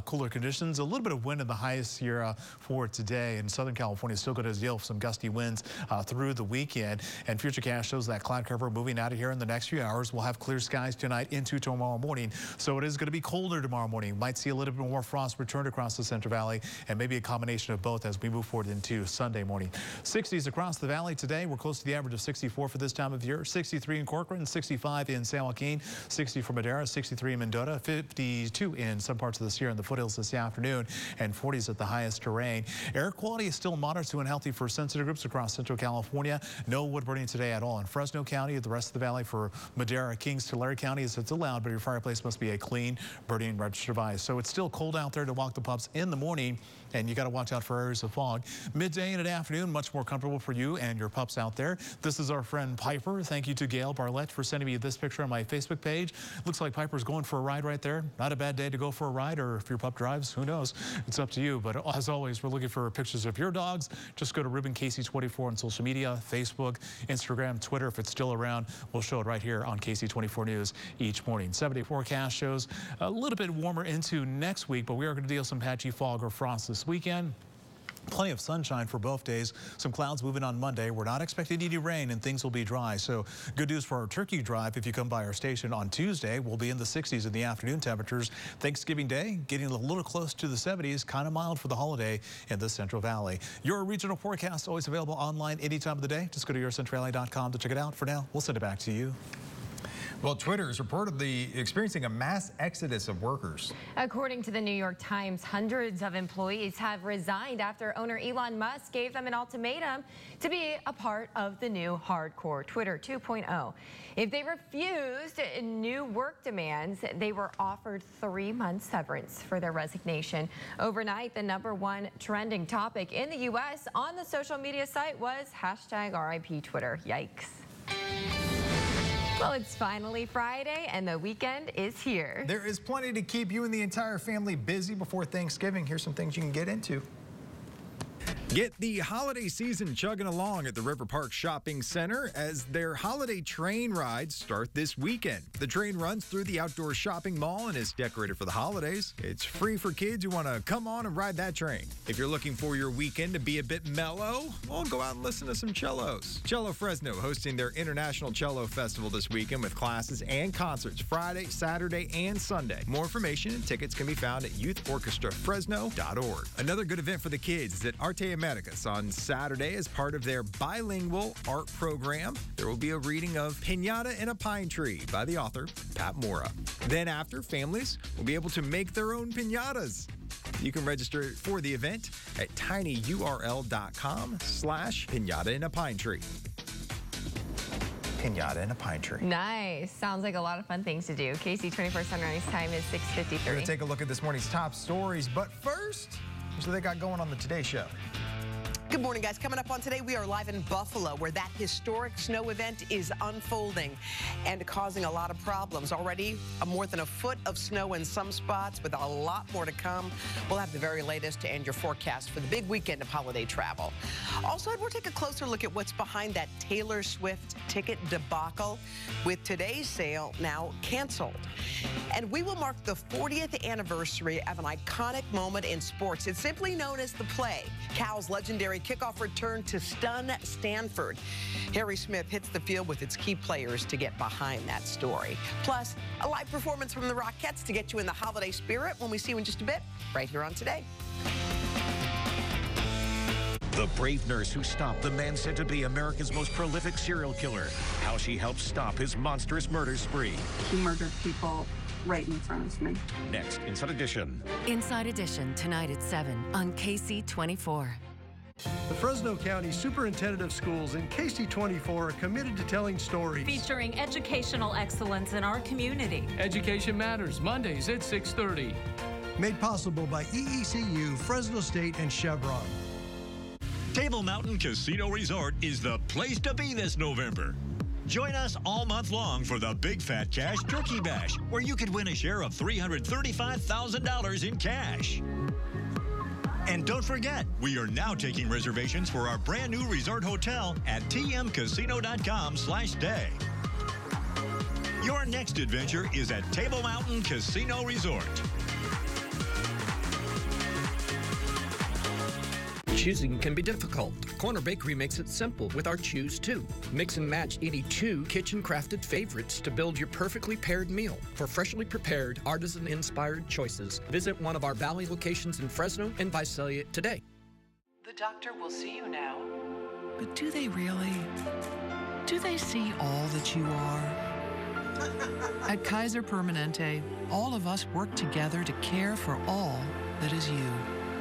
Cooler conditions, a little bit of wind in the highest Sierra for today, and Southern California is still going to deal with some gusty winds through the weekend, and Futurecast shows that cloud cover moving out of here in the next few hours. We'll have clear skies tonight into tomorrow morning, so it is going to be colder tomorrow morning. Might see a little bit more frost return across the Central Valley, and maybe a combination of both as we move forward into Sunday morning. 60s across the valley today. We're close to the average of 64 for this time of year. 63 in Corcoran, 65 in San Joaquin, 60 for Madera, 63 in Mendota, 52 in some parts of the Sierra and the foothills this afternoon, and 40s at the highest terrain. Air quality is still moderate to unhealthy for sensitive groups across Central California. No wood burning today at all in Fresno County. The rest of the valley for Madera, Kings, Tulare counties, it's allowed, but your fireplace must be a clean burning registered device. So it's still cold out there to walk the pubs in the morning, and you got to watch out for areas of fog. Midday and at afternoon, much more comfortable for you and your pups out there. This is our friend Piper. Thank you to Gail Barlett for sending me this picture on my Facebook page. Looks like Piper's going for a ride right there. Not a bad day to go for a ride, or if your pup drives, who knows? It's up to you. But as always, we're looking for pictures of your dogs. Just go to Ribbon KC24 on social media, Facebook, Instagram, Twitter. If it's still around, we'll show it right here on KC24 News each morning. 7-day forecast shows a little bit warmer into next week, but we are going to deal with some patchy fog or frost this weekend. Plenty of sunshine for both days. Some clouds moving on Monday. We're not expecting any rain, and things will be dry. So good news for our turkey drive. If you come by our station on Tuesday, we'll be in the 60s in the afternoon temperatures. Thanksgiving Day, getting a little close to the 70s, kind of mild for the holiday in the Central Valley. Your regional forecast always available online any time of the day. Just go to yourcentralvalley.com to check it out. For now, we'll send it back to you. Well, Twitter is reportedly experiencing a mass exodus of workers. According to the New York Times, hundreds of employees have resigned after owner Elon Musk gave them an ultimatum to be a part of the new hardcore Twitter 2.0. If they refused new work demands, they were offered 3-month severance for their resignation. Overnight, the #1 trending topic in the U.S. on the social media site was #RIP Twitter. Yikes. Well, it's finally Friday, and the weekend is here. There is plenty to keep you and the entire family busy before Thanksgiving. Here's some things you can get into. Get the holiday season chugging along at the River Park Shopping Center as their holiday train rides start this weekend. The train runs through the outdoor shopping mall and is decorated for the holidays. It's free for kids who want to come on and ride that train. If you're looking for your weekend to be a bit mellow, well, go out and listen to some cellos. Cello Fresno hosting their International Cello Festival this weekend with classes and concerts Friday, Saturday, and Sunday. More information and tickets can be found at youthorchestrafresno.org. Another good event for the kids is at Arte Americas on Saturday as part of their bilingual art program. There will be a reading of Piñata in a Pine Tree by the author, Pat Mora. Then after, families will be able to make their own piñatas. You can register for the event at tinyurl.com/Piñata in a Pine Tree. Piñata in a Pine Tree. Nice. Sounds like a lot of fun things to do. KC 24 Sunrise time is 6:53. We're going to take a look at this morning's top stories, but first, here's what they got going on the Today Show. Good morning, guys. Coming up on Today, we are live in Buffalo, where that historic snow event is unfolding and causing a lot of problems. Already more than a foot of snow in some spots, with a lot more to come. We'll have the very latest and your forecast for the big weekend of holiday travel. Also, we'll take a closer look at what's behind that Taylor Swift ticket debacle, with today's sale now canceled. And we will mark the 40th anniversary of an iconic moment in sports. It's simply known as the play. Cal's legendary kickoff return to stun Stanford. Harry Smith hits the field with its key players to get behind that story. Plus, a live performance from the Rockettes to get you in the holiday spirit when we see you in just a bit, right here on Today. The brave nurse who stopped the man said to be America's most prolific serial killer. How she helped stop his monstrous murder spree. He murdered people right in front of me. Next, Inside Edition. Inside Edition, tonight at 7 on KC24. The Fresno County Superintendent of Schools and KC24 are committed to telling stories. Featuring educational excellence in our community. Education Matters, Mondays at 6:30. Made possible by EECU, Fresno State, and Chevron. Table Mountain Casino Resort is the place to be this November. Join us all month long for the Big Fat Cash Turkey Bash, where you could win a share of $335,000 in cash. And don't forget, we are now taking reservations for our brand new resort hotel at tmcasino.com/day. Your next adventure is at Table Mountain Casino Resort. Choosing can be difficult. Corner Bakery makes it simple with our Choose 2. Mix and match any 2 kitchen-crafted favorites to build your perfectly paired meal. For freshly prepared, artisan-inspired choices, visit one of our Valley locations in Fresno and Visalia today. The doctor will see you now. But do they really? Do they see all that you are? At Kaiser Permanente, all of us work together to care for all that is you.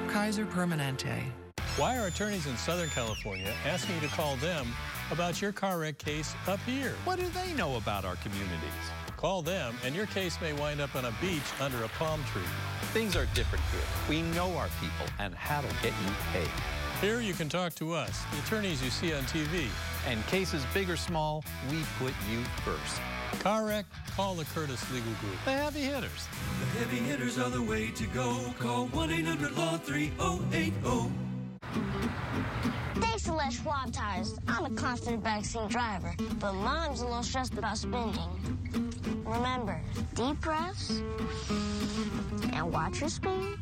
Kaiser Permanente. Why are attorneys in Southern California asking you to call them about your car wreck case up here? What do they know about our communities? Call them and your case may wind up on a beach under a palm tree. Things are different here. We know our people and how to get you paid. Here you can talk to us, the attorneys you see on TV. And cases big or small, we put you first. Car wreck? Call the Curtis Legal Group. The heavy hitters. The heavy hitters are the way to go. Call 1-800-LAW-3080. Thanks to Les Schwab Tires. I'm a constant backseat driver, but Mom's a little stressed about spending. Remember, deep breaths and watch your speed.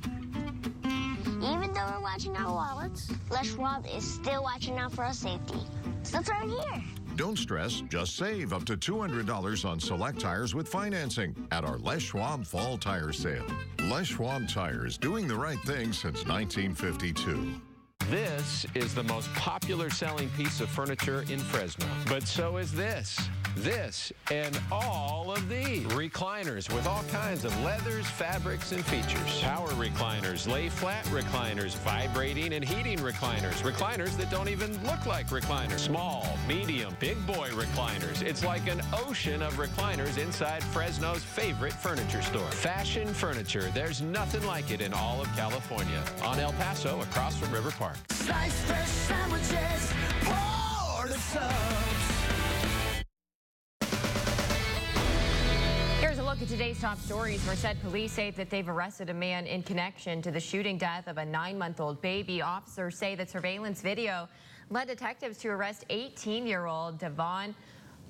Even though we're watching our wallets, Les Schwab is still watching out for our safety. So turn here. Don't stress, just save up to $200 on select tires with financing at our Les Schwab Fall Tire Sale. Les Schwab Tires, doing the right thing since 1952. This is the most popular selling piece of furniture in Fresno. But so is this. This and all of these. Recliners with all kinds of leathers, fabrics, and features. Power recliners, lay flat recliners, vibrating and heating recliners. Recliners that don't even look like recliners. Small, medium, big boy recliners. It's like an ocean of recliners inside Fresno's favorite furniture store. Fashion Furniture. There's nothing like it in all of California. On El Paso, across from River Park. Slice fresh sandwiches, pour the subs. Here's a look at today's top stories. Merced police say that they've arrested a man in connection to the shooting death of a 9-month-old baby. Officers say that surveillance video led detectives to arrest 18-year-old Devon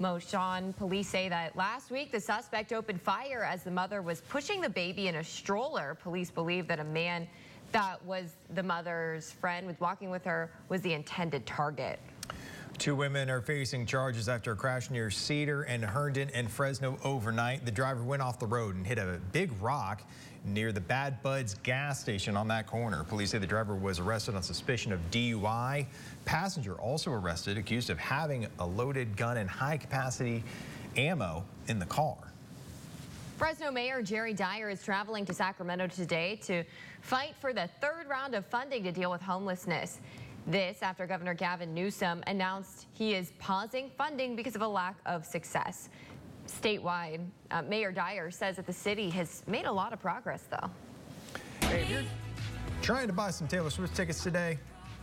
Moshon. Police say that last week the suspect opened fire as the mother was pushing the baby in a stroller. Police believe that a man that was the mother's friend, was walking with her, was the intended target. 2 women are facing charges after a crash near Cedar and Herndon and Fresno overnight. The driver went off the road and hit a big rock near the Bad Buds gas station on that corner. Police say the driver was arrested on suspicion of DUI. Passenger also arrested, accused of having a loaded gun and high-capacity ammo in the car. Fresno Mayor Jerry Dyer is traveling to Sacramento today to fight for the 3rd round of funding to deal with homelessness. This after Governor Gavin Newsom announced he is pausing funding because of a lack of success. Statewide, Mayor Dyer says that the city has made a lot of progress, though. Hey, if you're trying to buy some Taylor Swift tickets today,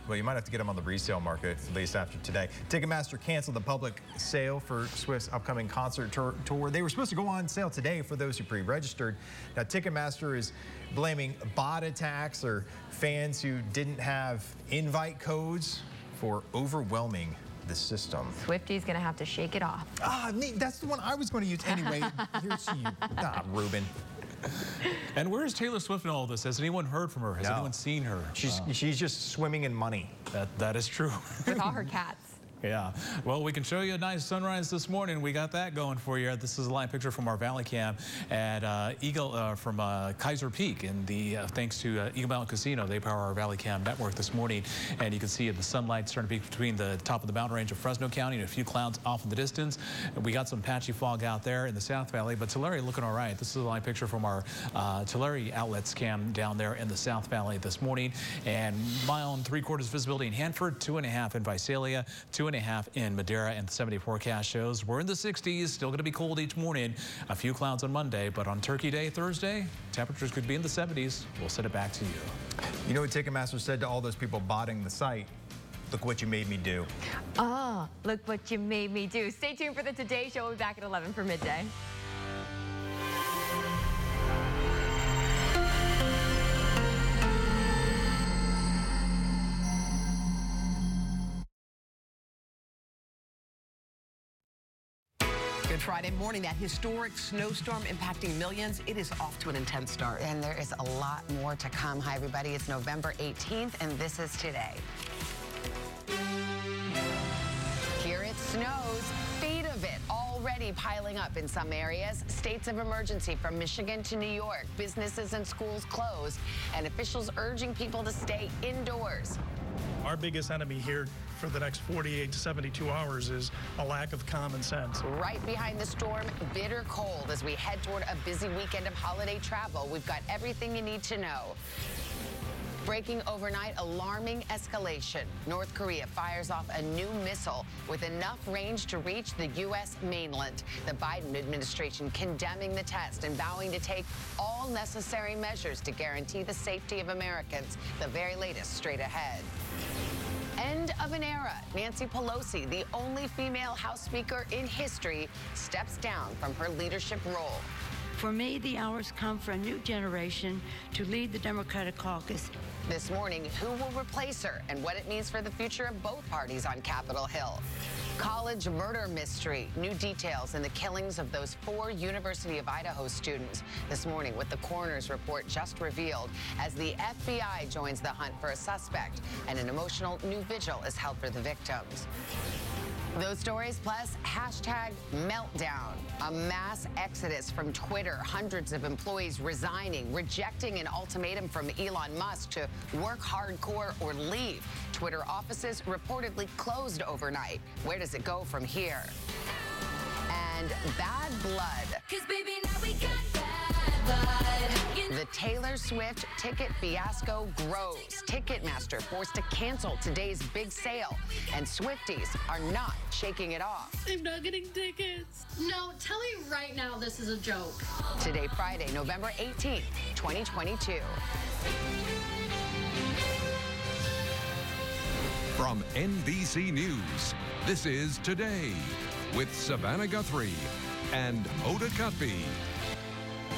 well, you might have to get them on the resale market, at least after today. Ticketmaster canceled the public sale for Swift's upcoming concert tour. They were supposed to go on sale today for those who pre-registered. Now, Ticketmaster is blaming bot attacks or fans who didn't have invite codes for overwhelming the system. Swifty's going to have to shake it off. That's the one I was going to use anyway. Here's you. Ruben. And where is Taylor Swift in all this? Has anyone heard from her? Has anyone seen her? She's just swimming in money. That is true. With all her cats. Yeah. Well, we can show you a nice sunrise this morning. We got that going for you. This is a live picture from our Valley Cam at Eagle from Kaiser Peak. And thanks to Eagle Mountain Casino, they power our Valley Cam network this morning. And you can see the sunlight starting to peak between the top of the mountain range of Fresno County and a few clouds off in the distance. We got some patchy fog out there in the South Valley, but Tulare looking all right. This is a live picture from our Tulare outlets cam down there in the South Valley this morning. And 1 3/4 visibility in Hanford, 2.5 in Visalia, 2.5 in Madera, and the 70 forecast shows we're in the 60s. Still going to be cold each morning. A few clouds on Monday, but on Turkey Day, Thursday, temperatures could be in the 70s. We'll send it back to you. You know what Ticketmaster said to all those people botting the site? Look what you made me do. Look what you made me do. Stay tuned for the Today Show. We'll be back at 11 for midday. Good Friday morning, that historic snowstorm impacting millions, it is off to an intense start. And there is a lot more to come. Hi, everybody. It's November 18th, and this is today. Here it snows. Feet of it already piling up in some areas. States of emergency from Michigan to New York. Businesses and schools closed, and officials urging people to stay indoors. Our biggest enemy here for the next 48 to 72 hours is a lack of common sense. Right behind the storm, bitter cold as we head toward a busy weekend of holiday travel. We've got everything you need to know. Breaking overnight, alarming escalation. North Korea fires off a new missile with enough range to reach the U.S. mainland. The Biden administration condemning the test and vowing to take all necessary measures to guarantee the safety of Americans. The very latest straight ahead. End of an era. Nancy Pelosi, the only female House Speaker in history, steps down from her leadership role. For me, the hours come for a new generation to lead the Democratic caucus. This morning, who will replace her and what it means for the future of both parties on Capitol Hill. College murder mystery. New details in the killings of those 4 University of Idaho students. This morning, with the coroner's report just revealed, as the FBI joins the hunt for a suspect, and an emotional new vigil is held for the victims. Those stories plus #meltdown. A mass exodus from Twitter. Hundreds of employees resigning, rejecting an ultimatum from Elon Musk to work hardcore or leave. Twitter offices reportedly closed overnight. Where does it go from here? And bad blood. 'Cause baby, now we got bad blood. The Taylor Swift ticket fiasco grows. Ticketmaster forced to cancel today's big sale, and Swifties are not shaking it off. I'm not getting tickets. No, tell me right now this is a joke. Today, Friday, November 18th, 2022. From NBC News, this is Today with Savannah Guthrie and Hoda Kotb.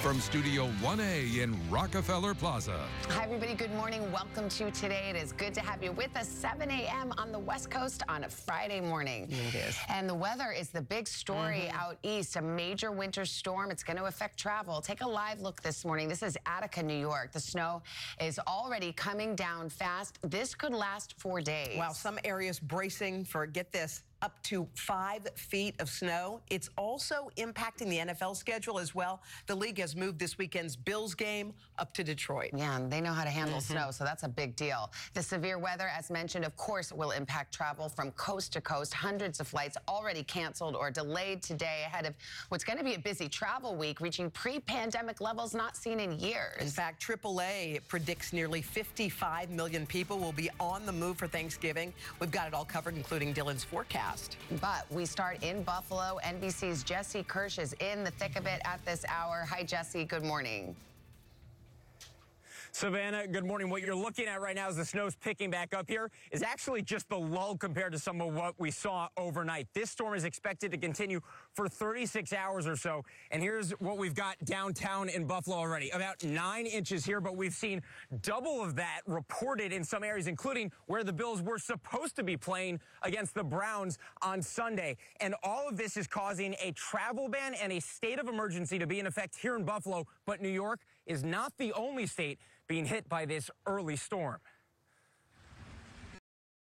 from Studio 1A in Rockefeller Plaza. Hi, everybody. Good morning. Welcome to Today. It is good to have you with us. 7 a.m. on the West Coast on a Friday morning. It is. And the weather is the big story out east. A major winter storm. It's going to affect travel. Take a live look this morning. This is Attica, New York. The snow is already coming down fast. This could last 4 days. Wow, some areas bracing for, get this, up to 5 feet of snow. It's also impacting the NFL schedule as well. The league has moved this weekend's Bills game up to Detroit. Yeah, and they know how to handle snow, so that's a big deal. The severe weather, as mentioned, of course, will impact travel from coast to coast. Hundreds of flights already canceled or delayed today ahead of what's going to be a busy travel week, reaching pre-pandemic levels not seen in years. In fact, AAA predicts nearly 55 million people will be on the move for Thanksgiving. We've got it all covered, including Dylan's forecast. But we start in Buffalo. NBC's Jesse Kirsch is in the thick of it at this hour. Hi, Jesse. Good morning. Savannah, good morning. What you're looking at right now as the snow's picking back up here is actually just the lull compared to some of what we saw overnight. This storm is expected to continue for 36 hours or so. And here's what we've got downtown in Buffalo already. About 9 inches here, but we've seen double of that reported in some areas, including where the Bills were supposed to be playing against the Browns on Sunday. And all of this is causing a travel ban and a state of emergency to be in effect here in Buffalo. But New York is not the only state being hit by this early storm.